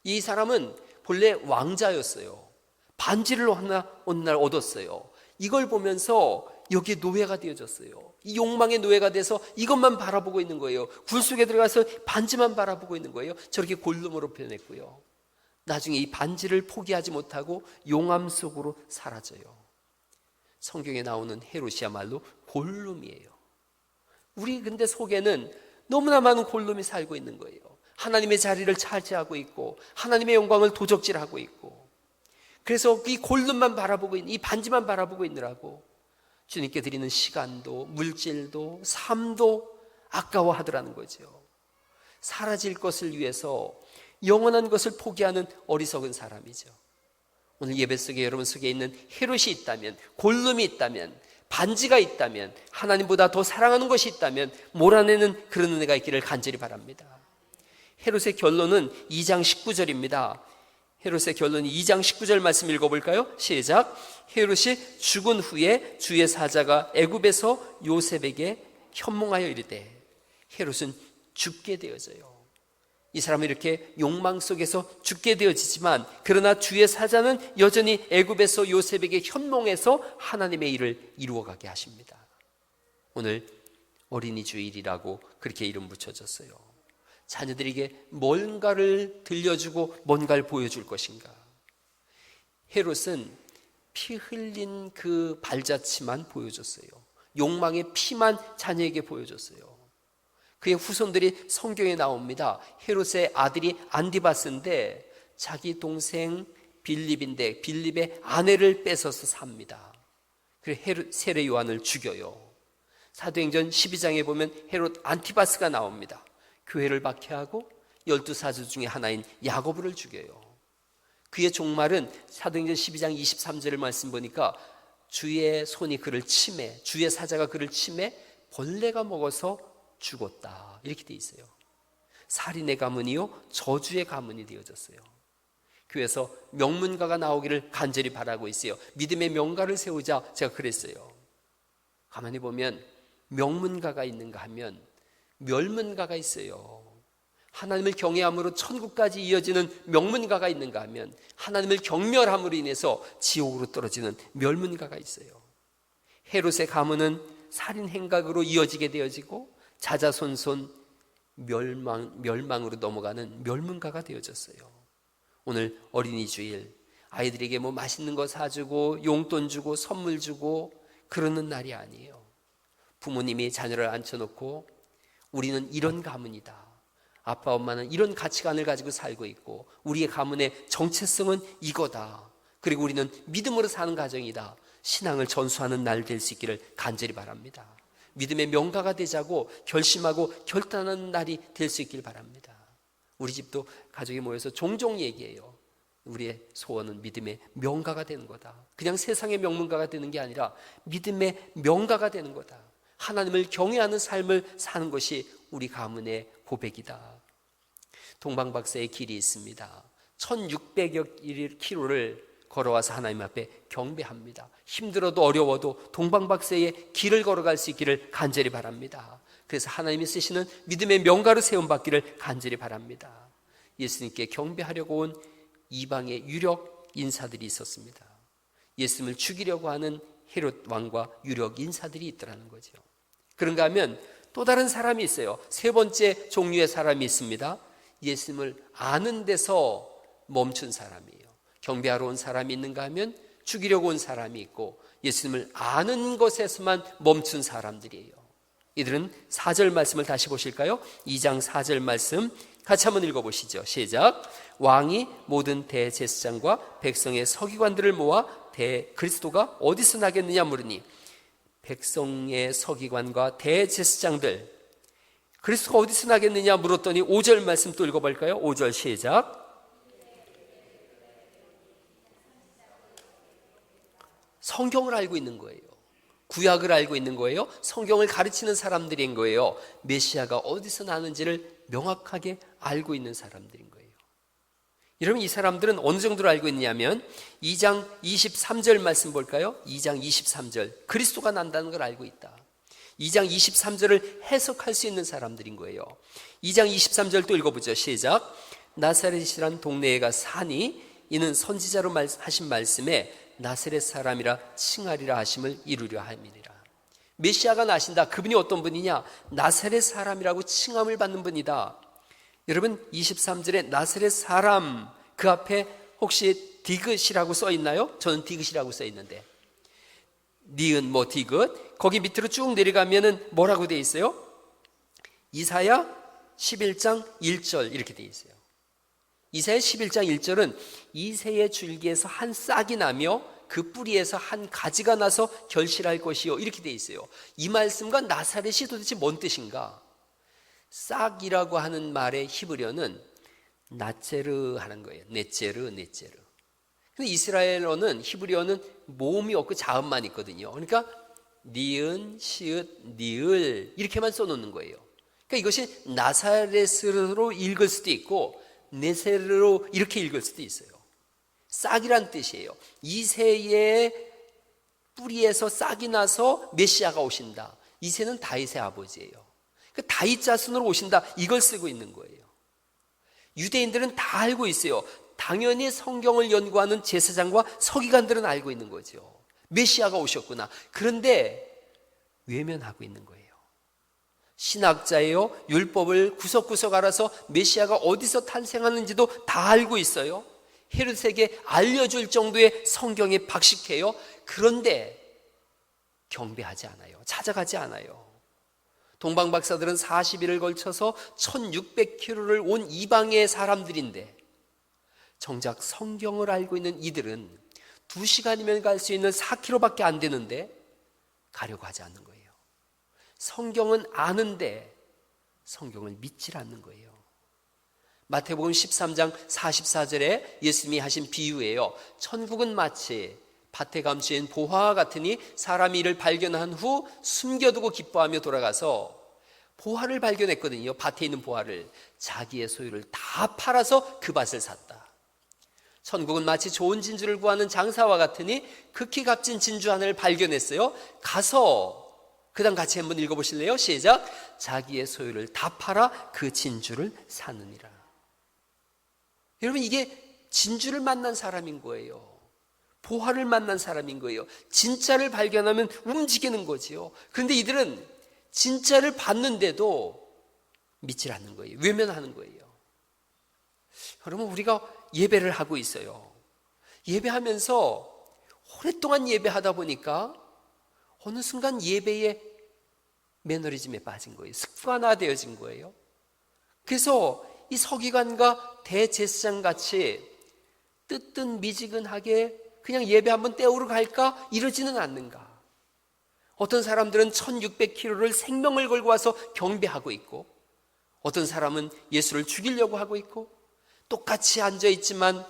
이 사람은 본래 왕자였어요. 반지를 어느 날 얻었어요. 이걸 보면서 여기에 노예가 되어졌어요. 이 욕망의 노예가 돼서 이것만 바라보고 있는 거예요. 굴 속에 들어가서 반지만 바라보고 있는 거예요. 저렇게 골룸으로 변했고요. 나중에 이 반지를 포기하지 못하고 용암 속으로 사라져요. 성경에 나오는 헤롯이야말로 골룸이에요. 우리 근데 속에는 너무나 많은 골룸이 살고 있는 거예요. 하나님의 자리를 차지하고 있고 하나님의 영광을 도적질하고 있고, 그래서 이 골룸만 바라보고 있는, 이 반지만 바라보고 있느라고 주님께 드리는 시간도 물질도 삶도 아까워하더라는 거죠. 사라질 것을 위해서 영원한 것을 포기하는 어리석은 사람이죠. 오늘 예배 속에 여러분 속에 있는 헤롯이 있다면, 골룸이 있다면, 반지가 있다면, 하나님보다 더 사랑하는 것이 있다면 몰아내는 그런 은혜가 있기를 간절히 바랍니다. 헤롯의 결론은 2장 19절입니다. 헤롯의 결론이 2장 19절 말씀 읽어볼까요? 시작. 헤롯이 죽은 후에 주의 사자가 애굽에서 요셉에게 현몽하여 이르되. 헤롯은 죽게 되어져요. 이 사람은 이렇게 욕망 속에서 죽게 되어지지만, 그러나 주의 사자는 여전히 애굽에서 요셉에게 현몽해서 하나님의 일을 이루어가게 하십니다. 오늘 어린이 주일이라고 그렇게 이름 붙여졌어요. 자녀들에게 뭔가를 들려주고 뭔가를 보여줄 것인가. 헤롯은 피 흘린 그 발자취만 보여줬어요. 욕망의 피만 자녀에게 보여줬어요. 그의 후손들이 성경에 나옵니다. 헤롯의 아들이 안디바스인데 자기 동생 빌립인데 빌립의 아내를 뺏어서 삽니다. 그래서 세례 요한을 죽여요. 사도행전 12장에 보면 헤롯 안티바스가 나옵니다. 교회를 박해하고 12사도 중에 하나인 야고보를 죽여요. 그의 종말은 사도행전 12장 23절을 말씀 보니까 주의 손이 그를 치매, 주의 사자가 그를 치매 벌레가 먹어서 죽었다, 이렇게 돼 있어요. 살인의 가문이요 저주의 가문이 되어졌어요. 교회에서 명문가가 나오기를 간절히 바라고 있어요. 믿음의 명가를 세우자 제가 그랬어요. 가만히 보면 명문가가 있는가 하면 멸문가가 있어요. 하나님을 경외함으로 천국까지 이어지는 명문가가 있는가 하면 하나님을 경멸함으로 인해서 지옥으로 떨어지는 멸문가가 있어요. 헤롯의 가문은 살인 행각으로 이어지게 되어지고 자자손손 멸망으로 넘어가는 멸문가가 되어졌어요. 오늘 어린이 주일 아이들에게 뭐 맛있는 거 사주고 용돈 주고 선물 주고 그러는 날이 아니에요. 부모님이 자녀를 앉혀놓고 우리는 이런 가문이다, 아빠 엄마는 이런 가치관을 가지고 살고 있고 우리의 가문의 정체성은 이거다, 그리고 우리는 믿음으로 사는 가정이다, 신앙을 전수하는 날 될 수 있기를 간절히 바랍니다. 믿음의 명가가 되자고 결심하고 결단하는 날이 될 수 있길 바랍니다. 우리 집도 가족이 모여서 종종 얘기해요. 우리의 소원은 믿음의 명가가 되는 거다. 그냥 세상의 명문가가 되는 게 아니라 믿음의 명가가 되는 거다. 하나님을 경외하는 삶을 사는 것이 우리 가문의 고백이다. 동방박사의 길이 있습니다. 1600여 킬로를 걸어와서 하나님 앞에 경배합니다. 힘들어도 어려워도 동방박사의 길을 걸어갈 수 있기를 간절히 바랍니다. 그래서 하나님이 쓰시는 믿음의 명가로 세움받기를 간절히 바랍니다. 예수님께 경배하려고 온 이방의 유력 인사들이 있었습니다. 예수님을 죽이려고 하는 헤롯 왕과 유력 인사들이 있더라는 거죠. 그런가 하면 또 다른 사람이 있어요. 세 번째 종류의 사람이 있습니다. 예수님을 아는 데서 멈춘 사람이에요. 경배하러 온 사람이 있는가 하면 죽이려고 온 사람이 있고 예수님을 아는 것에서만 멈춘 사람들이에요. 이들은 4절 말씀을 다시 보실까요? 2장 4절 말씀 같이 한번 읽어보시죠. 시작. 왕이 모든 대제사장과 백성의 서기관들을 모아 그리스도가 어디서 나겠느냐 물으니 백성의 서기관과 대제사장들, 그리스도가 어디서 나겠느냐 물었더니 5절 말씀 또 읽어볼까요? 5절 시작. 성경을 알고 있는 거예요. 구약을 알고 있는 거예요. 성경을 가르치는 사람들인 거예요. 메시아가 어디서 나는지를 명확하게 알고 있는 사람들인 거예요. 여러분, 이 사람들은 어느 정도로 알고 있냐면 2장 23절 말씀 볼까요? 2장 23절 그리스도가 난다는 걸 알고 있다. 2장 23절을 해석할 수 있는 사람들인 거예요. 2장 23절 또 읽어보죠. 시작. 나사렛이란 동네에가 사니 이는 선지자로 하신 말씀에 나사렛 사람이라 칭하리라 하심을 이루려 함이니라. 메시아가 나신다. 그분이 어떤 분이냐? 나사렛 사람이라고 칭함을 받는 분이다. 여러분, 23절에 나사렛 사람, 그 앞에 혹시 디귿이라고 써 있나요? 저는 디귿이라고 써 있는데, 니은 뭐 디귿, 거기 밑으로 쭉 내려가면은 뭐라고 돼 있어요? 이사야 11장 1절 이렇게 돼 있어요. 이사야 11장 1절은 이새의 줄기에서 한 싹이 나며 그 뿌리에서 한 가지가 나서 결실할 것이요, 이렇게 돼 있어요. 이 말씀과 나사렛이 도대체 뭔 뜻인가? 싹이라고 하는 말의 히브리어는 나체르 하는 거예요. 네체르. 근데 이스라엘어는, 히브리어는 모음이 없고 자음만 있거든요. 그러니까 니은, 시읒, 니을 이렇게만 써놓는 거예요. 그러니까 이것이 나사렛으로 읽을 수도 있고 네세르로 이렇게 읽을 수도 있어요. 싹이란 뜻이에요. 이새의 뿌리에서 싹이 나서 메시아가 오신다. 이새는 다윗의 아버지예요. 그러니까 다윗 자손으로 오신다, 이걸 쓰고 있는 거예요. 유대인들은 다 알고 있어요. 당연히 성경을 연구하는 제사장과 서기관들은 알고 있는 거죠. 메시아가 오셨구나. 그런데 외면하고 있는 거예요. 신학자예요. 율법을 구석구석 알아서 메시아가 어디서 탄생하는지도 다 알고 있어요. 헤롯에게 알려줄 정도의 성경에 박식해요. 그런데 경배하지 않아요. 찾아가지 않아요. 동방박사들은 40일을 걸쳐서 1600km를 온 이방의 사람들인데 정작 성경을 알고 있는 이들은 2시간이면 갈 수 있는 4km밖에 안 되는데 가려고 하지 않는 거예요. 성경은 아는데 성경을 믿질 않는 거예요. 마태복음 13장 44절에 예수님이 하신 비유예요. 천국은 마치 밭에 감추인 보화와 같으니 사람이 이를 발견한 후 숨겨두고 기뻐하며 돌아가서, 보화를 발견했거든요. 밭에 있는 보화를. 자기의 소유를 다 팔아서 그 밭을 샀다. 천국은 마치 좋은 진주를 구하는 장사와 같으니 극히 값진 진주 하나를 발견했어요. 가서, 그 다음 같이 한번 읽어보실래요? 시작. 자기의 소유를 다 팔아 그 진주를 사느니라. 여러분, 이게 진주를 만난 사람인 거예요. 보화를 만난 사람인 거예요. 진짜를 발견하면 움직이는 거지요. 그런데 이들은 진짜를 봤는데도 믿질 않는 거예요. 외면하는 거예요. 여러분, 우리가 예배를 하고 있어요. 예배하면서 오랫동안 예배하다 보니까 어느 순간 예배의 매너리즘에 빠진 거예요. 습관화되어진 거예요. 그래서 이 서기관과 대제사장 같이 뜨뜻미지근하게 그냥 예배 한번 때우러 갈까? 이러지는 않는가? 어떤 사람들은 1600km를 생명을 걸고 와서 경배하고 있고, 어떤 사람은 예수를 죽이려고 하고 있고, 똑같이 앉아있지만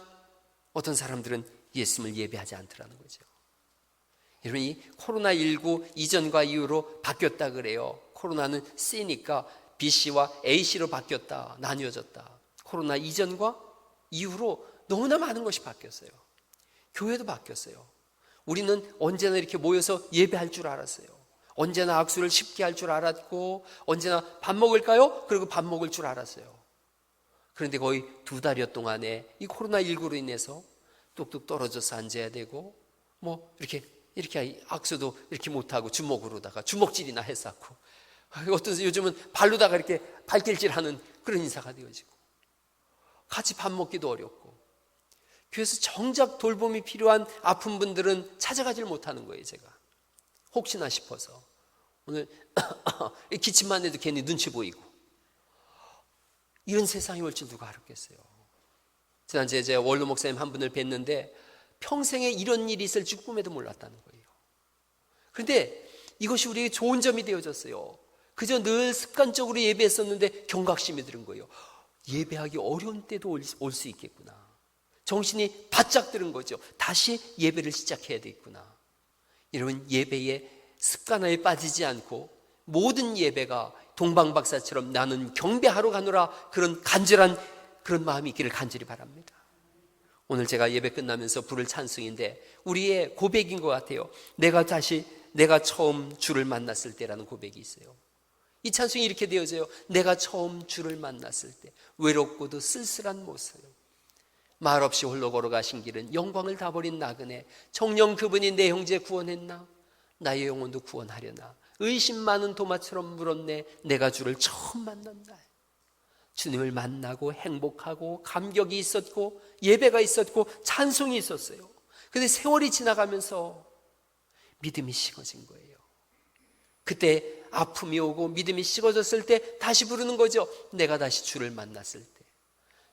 어떤 사람들은 예수님을 예배하지 않더라는 거죠. 여러분, 이 코로나19 이전과 이후로 바뀌었다 그래요. 코로나는 C니까 BC와 AC로 바뀌었다, 나뉘어졌다. 코로나 이전과 이후로 너무나 많은 것이 바뀌었어요. 교회도 바뀌었어요. 우리는 언제나 이렇게 모여서 예배할 줄 알았어요. 언제나 악수를 쉽게 할 줄 알았고, 언제나 밥 먹을까요? 그리고 밥 먹을 줄 알았어요. 그런데 거의 2달여 동안에 이 코로나19로 인해서 뚝뚝 떨어져서 앉아야 되고, 뭐 이렇게 악수도 이렇게 못하고 주먹으로다가 주먹질이나 했었고, 어떤 요즘은 발로다가 이렇게 발길질하는 그런 인사가 되어지고, 같이 밥 먹기도 어렵고, 그래서 정작 돌봄이 필요한 아픈 분들은 찾아가질 못하는 거예요. 제가 혹시나 싶어서 오늘 기침만 해도 괜히 눈치 보이고, 이런 세상이 올 줄 누가 알았겠어요. 지난주에 제가 원로 목사님 한 분을 뵀는데 평생에 이런 일이 있을 줄 꿈에도 몰랐다는 거예요. 그런데 이것이 우리에게 좋은 점이 되어졌어요. 그저 늘 습관적으로 예배했었는데 경각심이 드는 거예요. 예배하기 어려운 때도 올 수 있겠구나. 정신이 바짝 드는 거죠. 다시 예배를 시작해야 되겠구나. 여러분, 예배의 습관화에 빠지지 않고 모든 예배가 동방박사처럼 나는 경배하러 가노라, 그런 간절한 그런 마음이 있기를 간절히 바랍니다. 오늘 제가 예배 끝나면서 부를 찬송인데 우리의 고백인 것 같아요. 내가 처음 주를 만났을 때라는 고백이 있어요. 이 찬송이 이렇게 되어져요. 내가 처음 주를 만났을 때 외롭고도 쓸쓸한 모습, 말없이 홀로 걸어가신 길은 영광을 다 버린 나그네, 정녕 그분이 내 형제 구원했나? 나의 영혼도 구원하려나? 의심 많은 도마처럼 물었네. 내가 주를 처음 만난 날. 주님을 만나고 행복하고 감격이 있었고 예배가 있었고 찬송이 있었어요. 근데 세월이 지나가면서 믿음이 식어진 거예요. 그때 아픔이 오고 믿음이 식어졌을 때 다시 부르는 거죠. 내가 다시 주를 만났을 때.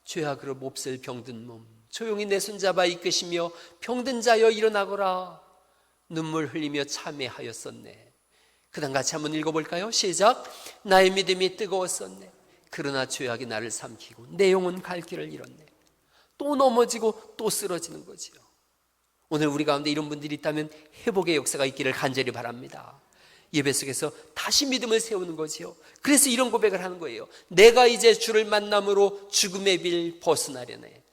죄악으로 몹쓸 병든 몸 조용히 내 손잡아 이끄시며 병든 자여 일어나거라. 눈물 흘리며 참회하였었네. 그 다음 같이 한번 읽어볼까요? 시작. 나의 믿음이 뜨거웠었네. 그러나 죄악이 나를 삼키고 내 영혼 갈 길을 잃었네. 또 넘어지고 또 쓰러지는 거지요. 오늘 우리 가운데 이런 분들이 있다면 회복의 역사가 있기를 간절히 바랍니다. 예배 속에서 다시 믿음을 세우는 거지요. 그래서 이런 고백을 하는 거예요. 내가 이제 주를 만남으로 죽음의 빌 벗어나려네.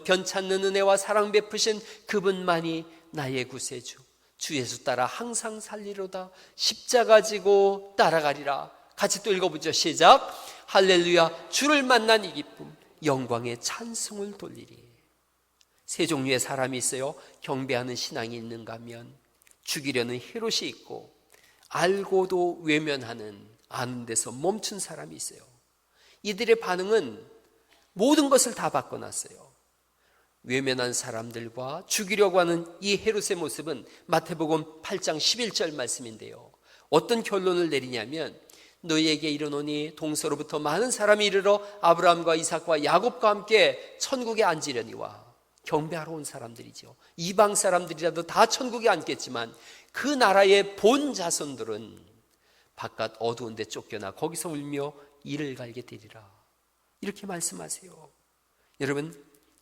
변찮는 은혜와 사랑 베푸신 그분만이 나의 구세주. 주 예수 따라 항상 살리로다. 십자가 지고 따라가리라. 같이 또 읽어보죠. 시작. 할렐루야. 주를 만난 이 기쁨 영광의 찬송을 돌리리. 세 종류의 사람이 있어요. 경배하는 신앙이 있는가 하면 죽이려는 헤롯이 있고 알고도 외면하는 아는 데서 멈춘 사람이 있어요. 이들의 반응은 모든 것을 다 바꿔놨어요. 외면한 사람들과 죽이려고 하는 이 헤롯의 모습은 마태복음 8장 11절 말씀인데요. 어떤 결론을 내리냐면 너희에게 이르노니 동서로부터 많은 사람이 이르러 아브라함과 이삭과 야곱과 함께 천국에 앉으려니와. 경배하러 온 사람들이죠. 이방 사람들이라도 다 천국에 앉겠지만 그 나라의 본 자손들은 바깥 어두운 데 쫓겨나 거기서 울며 이를 갈게 되리라. 이렇게 말씀하세요. 여러분,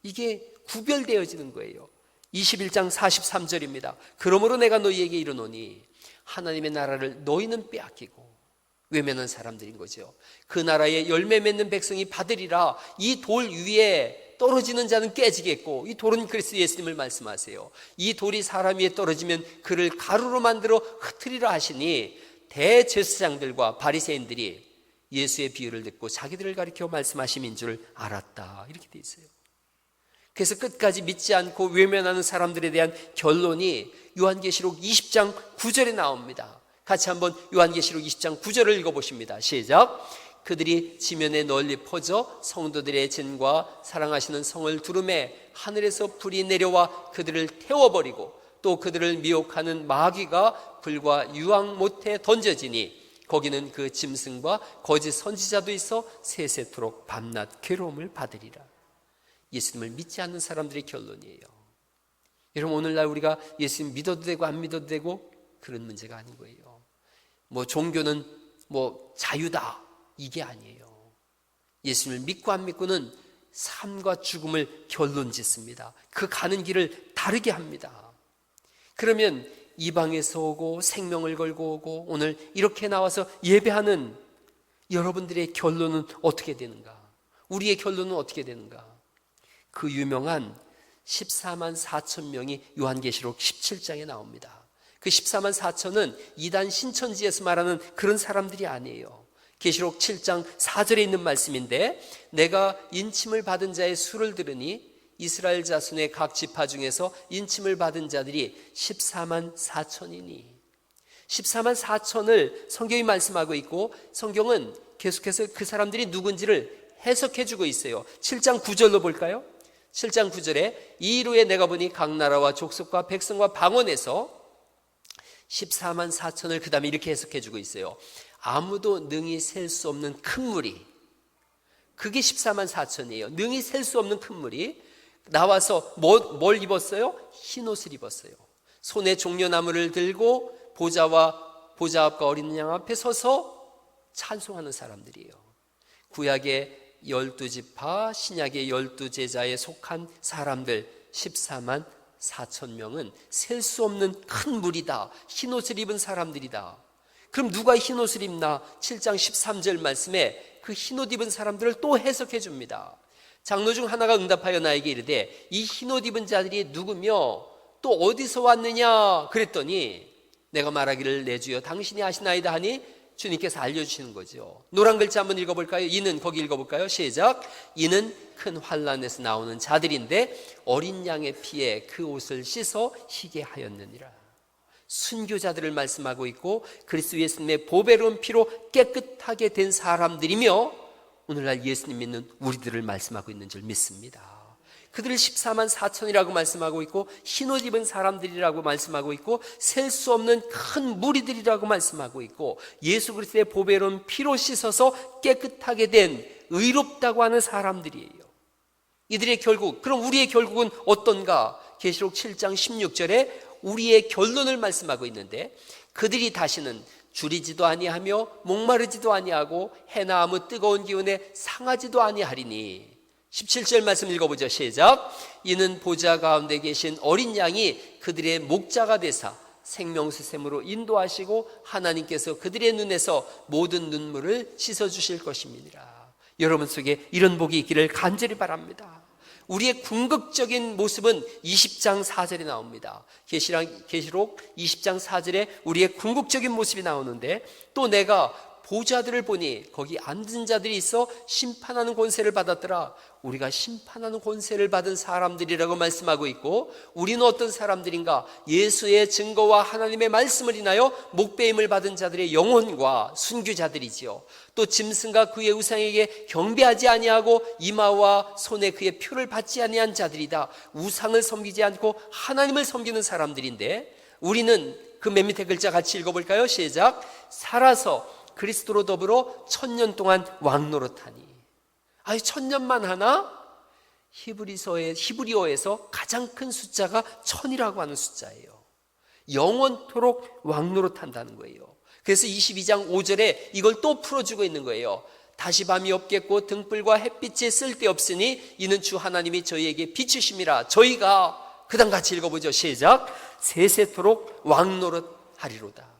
이게 구별되어지는 거예요. 21장 43절입니다. 그러므로 내가 너희에게 이르노니 하나님의 나라를 너희는 빼앗기고 외면한 사람들인 거죠. 그 나라에 열매 맺는 백성이 받으리라. 이 돌 위에 떨어지는 자는 깨지겠고, 이 돌은 그리스도 예수님을 말씀하세요. 이 돌이 사람 위에 떨어지면 그를 가루로 만들어 흩트리라 하시니 대제사장들과 바리새인들이 예수의 비유를 듣고 자기들을 가리켜 말씀하심인 줄 알았다. 이렇게 돼 있어요. 그래서 끝까지 믿지 않고 외면하는 사람들에 대한 결론이 요한계시록 20장 9절에 나옵니다. 같이 한번 요한계시록 20장 9절을 읽어보십니다. 시작. 그들이 지면에 널리 퍼져 성도들의 진과 사랑하시는 성을 두루매 하늘에서 불이 내려와 그들을 태워버리고 또 그들을 미혹하는 마귀가 불과 유황 못에 던져지니 거기는 그 짐승과 거짓 선지자도 있어 세세토록 밤낮 괴로움을 받으리라. 예수님을 믿지 않는 사람들의 결론이에요. 여러분, 오늘날 우리가 예수님 믿어도 되고 안 믿어도 되고 그런 문제가 아닌 거예요. 뭐 종교는 뭐 자유다, 이게 아니에요. 예수님을 믿고 안 믿고는 삶과 죽음을 결론 짓습니다. 그 가는 길을 다르게 합니다. 그러면 이방에서 오고 생명을 걸고 오고 오늘 이렇게 나와서 예배하는 여러분들의 결론은 어떻게 되는가? 우리의 결론은 어떻게 되는가? 그 유명한 14만 4천 명이 요한계시록 17장에 나옵니다. 그 14만 4천은 이단 신천지에서 말하는 그런 사람들이 아니에요. 계시록 7장 4절에 있는 말씀인데 내가 인침을 받은 자의 수를 들으니 이스라엘 자손의 각 지파 중에서 인침을 받은 자들이 14만 4천이니 14만 4천을 성경이 말씀하고 있고 성경은 계속해서 그 사람들이 누군지를 해석해 주고 있어요. 7장 9절로 볼까요? 7장 9절에 이후에 내가 보니 각 나라와 족속과 백성과 방언에서 14만 4천을 그 다음에 이렇게 해석해 주고 있어요. 아무도 능히 셀 수 없는 큰 물이, 그게 14만 4천이에요. 능히 셀 수 없는 큰 물이 나와서 뭘 입었어요? 흰옷을 입었어요. 손에 종려나무를 들고 보좌 앞과 어린 양 앞에 서서 찬송하는 사람들이에요. 구약의 12지파, 신약의 12제자에 속한 사람들 14만 4천 명은 셀 수 없는 큰 물이다. 흰옷을 입은 사람들이다. 그럼 누가 흰옷을 입나? 7장 13절 말씀에 그 흰옷 입은 사람들을 또 해석해 줍니다. 장로 중 하나가 응답하여 나에게 이르되 이 흰옷 입은 자들이 누구며 또 어디서 왔느냐 그랬더니 내가 말하기를 내 주여 당신이 아시나이다 하니 주님께서 알려주시는 거죠. 노란 글자 한번 읽어볼까요? 이는 거기 읽어볼까요? 시작. 이는 큰 환난에서 나오는 자들인데 어린 양의 피에 그 옷을 씻어 희게 하였느니라. 순교자들을 말씀하고 있고 그리스도 예수님의 보배로운 피로 깨끗하게 된 사람들이며 오늘날 예수님 믿는 우리들을 말씀하고 있는 줄 믿습니다. 그들을 14만 4천이라고 말씀하고 있고 흰옷 입은 사람들이라고 말씀하고 있고 셀 수 없는 큰 무리들이라고 말씀하고 있고 예수 그리스도의 보배로운 피로 씻어서 깨끗하게 된 의롭다고 하는 사람들이에요. 이들의 결국, 그럼 우리의 결국은 어떤가? 계시록 7장 16절에 우리의 결론을 말씀하고 있는데 그들이 다시는 줄이지도 아니하며 목마르지도 아니하고 해나 아무 뜨거운 기운에 상하지도 아니하리니 17절 말씀 읽어보죠. 시작. 이는 보좌 가운데 계신 어린 양이 그들의 목자가 되사 생명수샘으로 인도하시고 하나님께서 그들의 눈에서 모든 눈물을 씻어주실 것입니다. 여러분 속에 이런 복이 있기를 간절히 바랍니다. 우리의 궁극적인 모습은 20장 4절에 나옵니다. 계시록 20장 4절에 우리의 궁극적인 모습이 나오는데 또 내가 보좌들을 보니 거기 앉은 자들이 있어 심판하는 권세를 받았더라. 우리가 심판하는 권세를 받은 사람들이라고 말씀하고 있고 우리는 어떤 사람들인가? 예수의 증거와 하나님의 말씀을 인하여 목배임을 받은 자들의 영혼과 순교자들이지요. 또 짐승과 그의 우상에게 경배하지 아니하고 이마와 손에 그의 표를 받지 아니한 자들이다. 우상을 섬기지 않고 하나님을 섬기는 사람들인데 우리는 그 맨 밑에 글자 같이 읽어볼까요? 시작. 살아서 그리스도로 더불어 1000년 동안 왕노릇하니. 아니 1000년만 하나? 히브리어에서 가장 큰 숫자가 1000이라고 하는 숫자예요. 영원토록 왕노릇한다는 거예요. 그래서 22장 5절에 이걸 또 풀어주고 있는 거예요. 다시 밤이 없겠고 등불과 햇빛이 쓸데없으니 이는 주 하나님이 저희에게 비추심이라. 저희가 그 다음 같이 읽어보죠. 시작. 세세토록 왕노릇하리로다.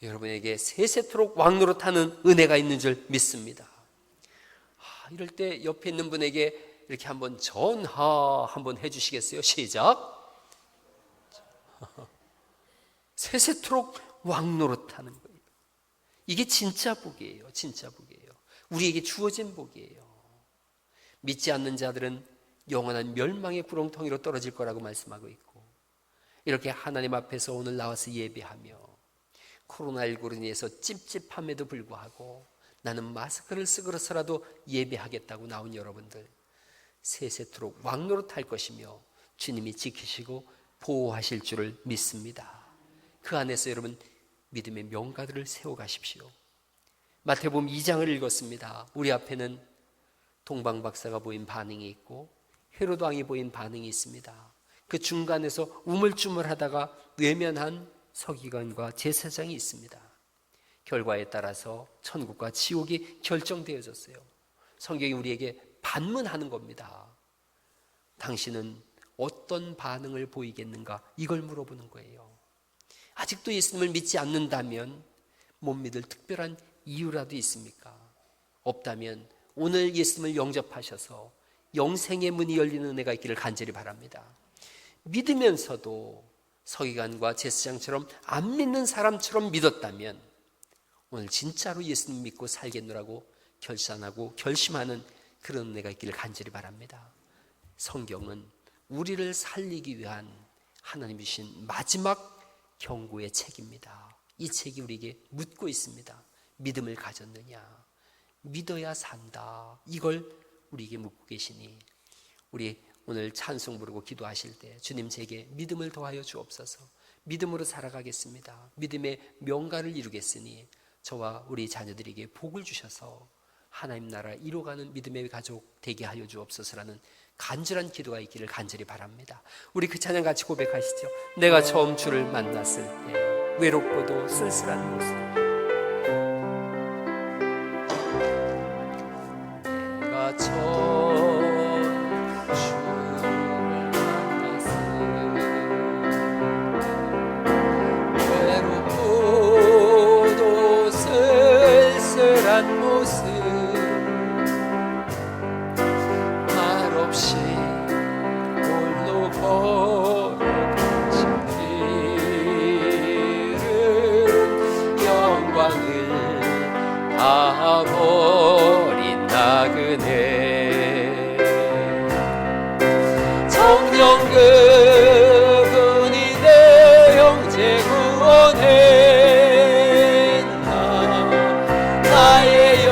여러분에게 세세토록 왕노릇하는 은혜가 있는 줄 믿습니다. 이럴 때 옆에 있는 분에게 이렇게 한번 전하 한번 해주시겠어요? 시작. 세세토록 왕노릇하는 거예요. 이게 진짜 복이에요. 진짜 복이에요. 우리에게 주어진 복이에요. 믿지 않는 자들은 영원한 멸망의 구렁텅이로 떨어질 거라고 말씀하고 있고 이렇게 하나님 앞에서 오늘 나와서 예배하며 코로나19로 인해서 찝찝함에도 불구하고 나는 마스크를 쓰고서라도 예배하겠다고 나온 여러분들 세세토록 왕노릇할 것이며 주님이 지키시고 보호하실 줄을 믿습니다. 그 안에서 여러분 믿음의 명가들을 세워가십시오. 마태복음 2장을 읽었습니다. 우리 앞에는 동방박사가 보인 반응이 있고 헤로도 왕이 보인 반응이 있습니다. 그 중간에서 우물쭈물하다가 외면한 서기관과 제사장이 있습니다. 결과에 따라서 천국과 지옥이 결정되어졌어요. 성경이 우리에게 반문하는 겁니다. 당신은 어떤 반응을 보이겠는가? 이걸 물어보는 거예요. 아직도 예수님을 믿지 않는다면 못 믿을 특별한 이유라도 있습니까? 없다면 오늘 예수님을 영접하셔서 영생의 문이 열리는 은혜가 있기를 간절히 바랍니다. 믿으면서도 서기관과 제사장처럼 안 믿는 사람처럼 믿었다면 오늘 진짜로 예수님 믿고 살겠노라고 결산하고 결심하는 그런 은혜가 있기를 간절히 바랍니다. 성경은 우리를 살리기 위한 하나님이 주신 마지막 경고의 책입니다. 이 책이 우리에게 묻고 있습니다. 믿음을 가졌느냐? 믿어야 산다. 이걸 우리에게 묻고 계시니 우리 오늘 찬송 부르고 기도하실 때 주님 제게 믿음을 더하여 주옵소서. 믿음으로 살아가겠습니다. 믿음의 명가를 이루겠으니 저와 우리 자녀들에게 복을 주셔서 하나님 나라 이루어가는 믿음의 가족 되게 하여 주옵소서라는 간절한 기도가 있기를 간절히 바랍니다. 우리 그 찬양 같이 고백하시죠. 내가 처음 주를 만났을 때 외롭고도 쓸쓸한 모습 내가 처음 모습 말없이 홀로 걸어가신 길은 영광을 다 버린 나그네 성령 그분이 내 형제 구원해 나의 영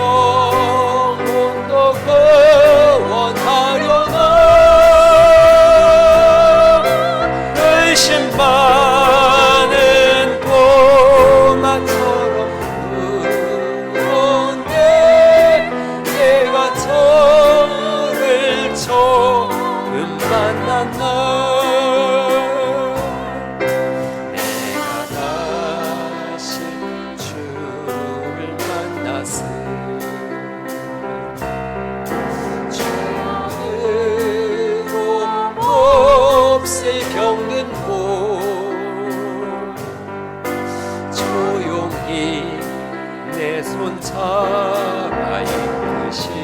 내 손 잡아 이끄시며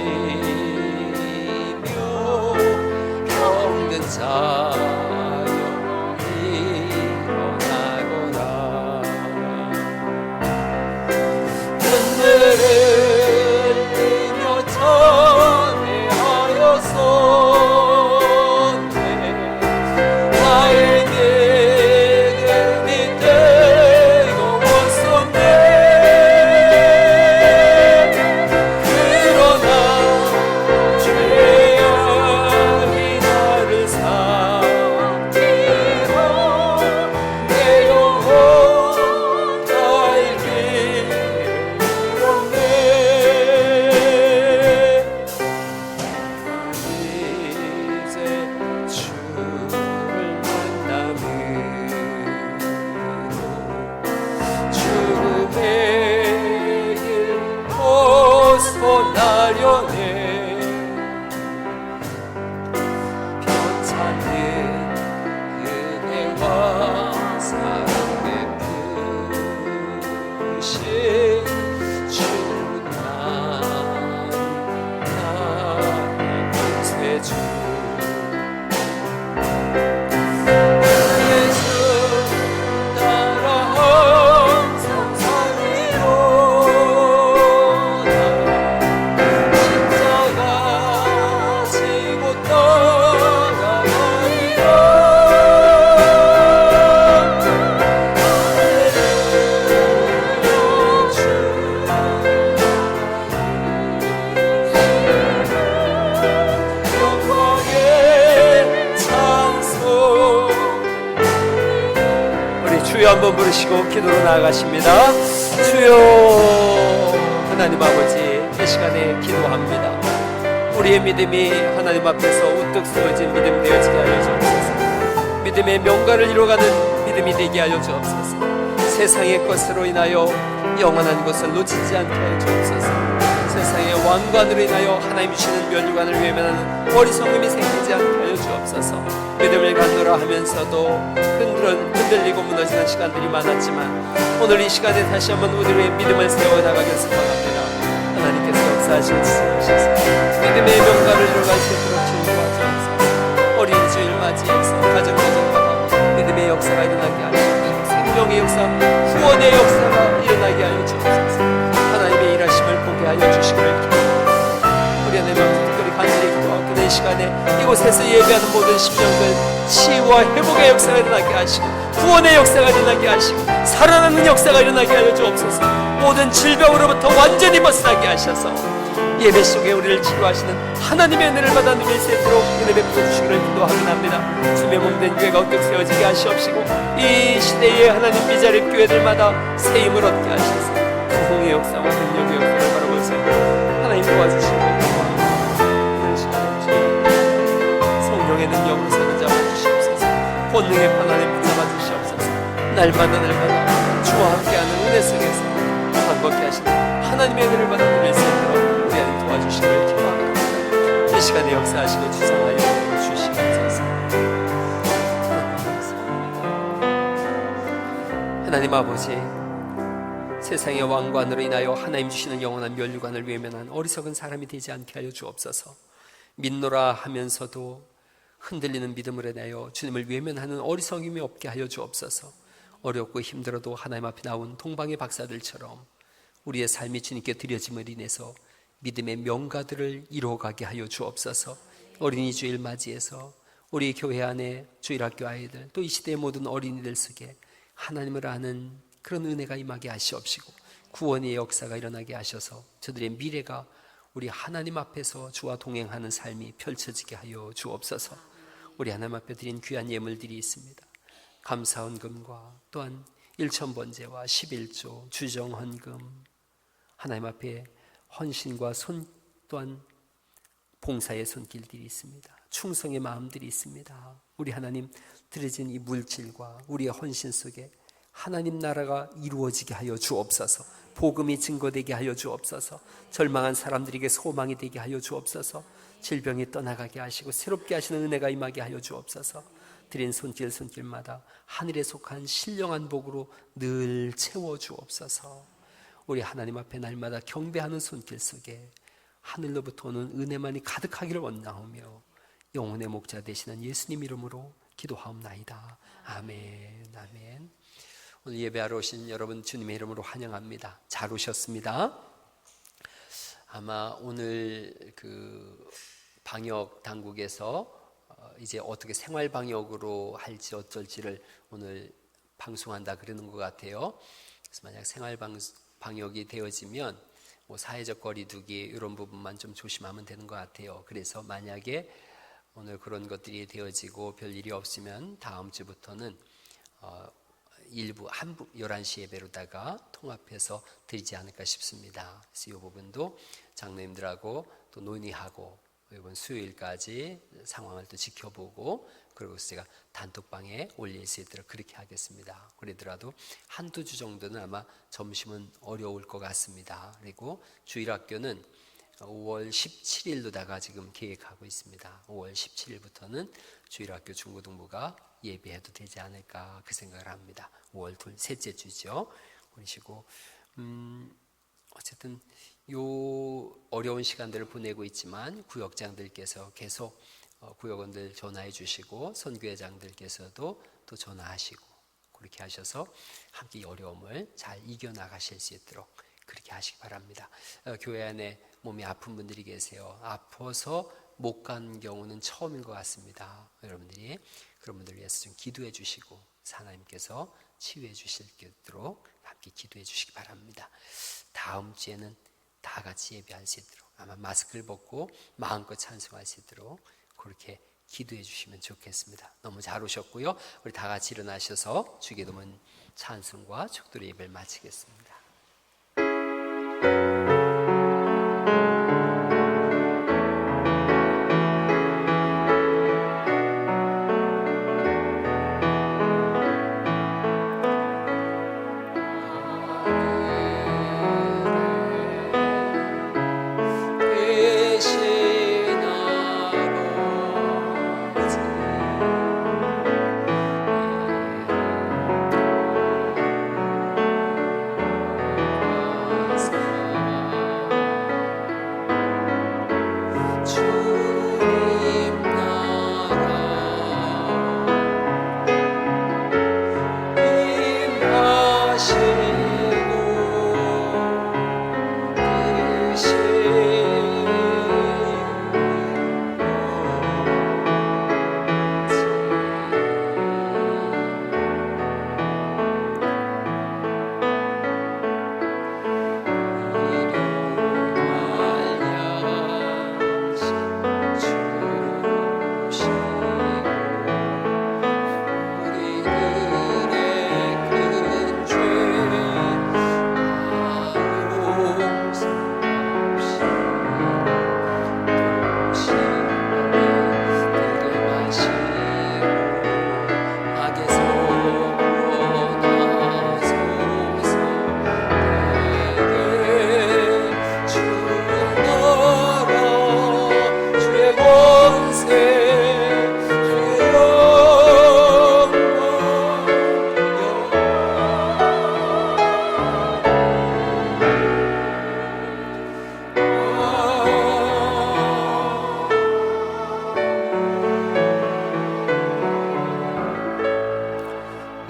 병든 자여 일어나거라. 눈물을 흘리며 전해하여서 나의 믿음이 되었었네. 그러나 죄악이 나를 삼키고 내 영혼 갈 길을 잃었네. 이제 주를 만남으로 죽음의 길 벗어나려네. 편찮은 은혜와 사랑 베푸신 주는 나의 구세주. 예수 따라 항상 살리로다. 십자가 지고 떠나가리라. 할렐루야 주 영광의 찬송. 우리 주여 한번 부르시고 기도로 나아가십니다. 주여 하나님 아버지, 이 시간에 기도합니다. 우리의 믿음이 하나님 앞에서 우뚝 서어진 믿음 되어지게 하여 주옵소서. 믿음의 명가를 이루어가는 믿음이 되게 하여 주옵소서. 세상의 것으로 인하여 영원한 것을 놓치지 않게 하여 주옵소서. 세상의 왕관으로 인하여 하나님 주시는 면류관을 외면하는 어리석음이 생기지 않게 하여 주옵소서. 믿음을 갖노라 하면서도 흔들리고 무너지는 시간들이 많았지만 오늘 이 시간에 다시 한번 우리의 믿음을 세워나가길 소망합니다. 하나님께서 역사하시고 지성하셔서 믿음의 명가를 이루어갈 수 있도록 주옵소서. 어린 주일 맞이해서 가정가정마다 믿음의 역사가 일어나게 하시옵소서. 생명의 역사, 구원의 역사가 일어나게 하여 주옵소서. 하나님의 일하심을 보게 하여 주시기를 기도합니다. 우리 하나님 앞에 특별히 간절히 기도하고 이 시간에 이곳에서 예배하는 모든 심령들 치유와 회복의 역사가 일어나게 하시고 구원의 역사가 일어나게 하시고 살아나는 역사가 일어나게 하여 주옵소서. 모든 질병으로부터 완전히 벗어나게 하셔서 예배 속에 우리를 치료하시는 하나님의 은혜를 받아 누릴 수 있도록 은혜 베풀어 주시기를 기도하긴 합니다. 주의 몸된 교회가 우뚝 세워지게 하시옵시고 이 시대의 하나님 미자립 교회들마다 새 힘을 얻게 하셔서 부흥의 역사와 능력의 역사를 바라볼 수 있도록 하나님 도와주시고 성령의 능력으로 사로잡아 주시옵소서. 본능의 판단에 붙잡아 주시옵소서. 날마다 주와 함께하는 은혜 속에서 반복케 하시는 하나님의 은혜를 받아 누릴 수 있도록 우리 하나님 도와주시기를 기도합니다. 이 시간에 역사하시고 주성하여 주시옵소서. 하나님 아버지, 세상의 왕관으로 인하여 하나님 주시는 영원한 면류관을 외면한 어리석은 사람이 되지 않게 하여 주옵소서. 믿노라 하면서도 흔들리는 믿음을 인하여 주님을 외면하는 어리석임이 없게 하여 주옵소서. 어렵고 힘들어도 하나님 앞에 나온 동방의 박사들처럼 우리의 삶이 주님께 드려짐을 인해서 믿음의 명가들을 이루어가게 하여 주옵소서. 어린이 주일 맞이해서 우리 교회 안에 주일학교 아이들 또 이 시대의 모든 어린이들 속에 하나님을 아는 그런 은혜가 임하게 하시옵시고 구원의 역사가 일어나게 하셔서 저들의 미래가 우리 하나님 앞에서 주와 동행하는 삶이 펼쳐지게 하여 주옵소서. 우리 하나님 앞에 드린 귀한 예물들이 있습니다. 감사헌금과 또한 일천번제와 11조 주정헌금, 하나님 앞에 헌신과 또한 봉사의 손길들이 있습니다. 충성의 마음들이 있습니다. 우리 하나님 드려진 이 물질과 우리의 헌신 속에 하나님 나라가 이루어지게 하여 주옵소서. 복음이 증거되게 하여 주옵소서. 절망한 사람들에게 소망이 되게 하여 주옵소서. 질병이 떠나가게 하시고 새롭게 하시는 은혜가 임하게 하여 주옵소서. 드린 손길마다 하늘에 속한 신령한 복으로 늘 채워 주옵소서. 우리 하나님 앞에 날마다 경배하는 손길 속에 하늘로부터 오는 은혜만이 가득하기를 원하오며 영혼의 목자 되시는 예수님 이름으로 기도하옵나이다. 아멘. 아멘. 오늘 예배하러 오신 여러분 주님의 이름으로 환영합니다. 잘 오셨습니다. 아마 오늘 그 방역 당국에서 이제 어떻게 생활 방역으로 할지 어쩔지를 오늘 방송한다 그러는 것 같아요. 그래서 만약 생활 방역이 되어지면 뭐 사회적 거리두기 이런 부분만 좀 조심하면 되는 것 같아요. 그래서 만약에 오늘 그런 것들이 되어지고 별일이 없으면 다음 주부터는 일부 11시 예배로다가 통합해서 드리지 않을까 싶습니다. 그래서 이 부분도 장로님들하고 또 논의하고 이번 수요일까지 상황을 또 지켜보고 그리고 제가 단톡방에 올릴 수 있도록 그렇게 하겠습니다. 그러더라도 한두 주 정도는 아마 점심은 어려울 것 같습니다. 그리고 주일학교는 5월 17일로다가 지금 계획하고 있습니다. 5월 17일부터는 주일학교 중고등부가 예배해도 되지 않을까 그 생각을 합니다. 5월 셋째 주죠. 그러시고 어쨌든 요 어려운 시간들을 보내고 있지만 구역장들께서 계속 구역원들 전화해 주시고 선교회장들께서도 또 전화하시고 그렇게 하셔서 함께 이 어려움을 잘 이겨나가실 수 있도록 그렇게 하시기 바랍니다. 교회 안에 몸이 아픈 분들이 계세요. 아파서 못 간 경우는 처음인 것 같습니다. 여러분들이 그런 분들을 위해서 좀 기도해 주시고 하나님께서 치유해 주실 수 있도록 함께 기도해 주시기 바랍니다. 다음 주에는 다 같이 예배할 수 있도록 아마 마스크를 벗고 마음껏 찬송할 수 있도록 그렇게 기도해 주시면 좋겠습니다. 너무 잘 오셨고요. 우리 다 같이 일어나셔서 주기도문 찬송과 축도의 예배를 마치겠습니다.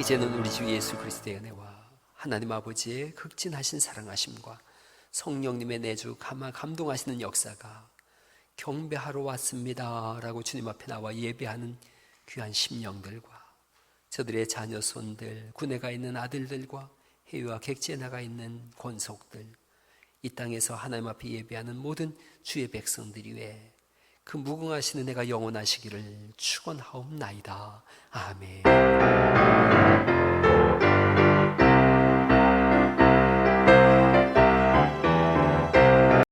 이제는 우리 주 예수 그리스도의 은혜와 하나님 아버지의 극진하신 사랑하심과 성령님의 내주 감동하시는 역사가 경배하러 왔습니다 라고 주님 앞에 나와 예배하는 귀한 심령들과 저들의 자녀 손들, 군에 가 있는 아들들과 해외와 객지에 나가 있는 권속들, 이 땅에서 하나님 앞에 예배하는 모든 주의 백성들이 위해 그 무궁하신 은혜가 영원하시기를 축원하옵나이다. 아멘.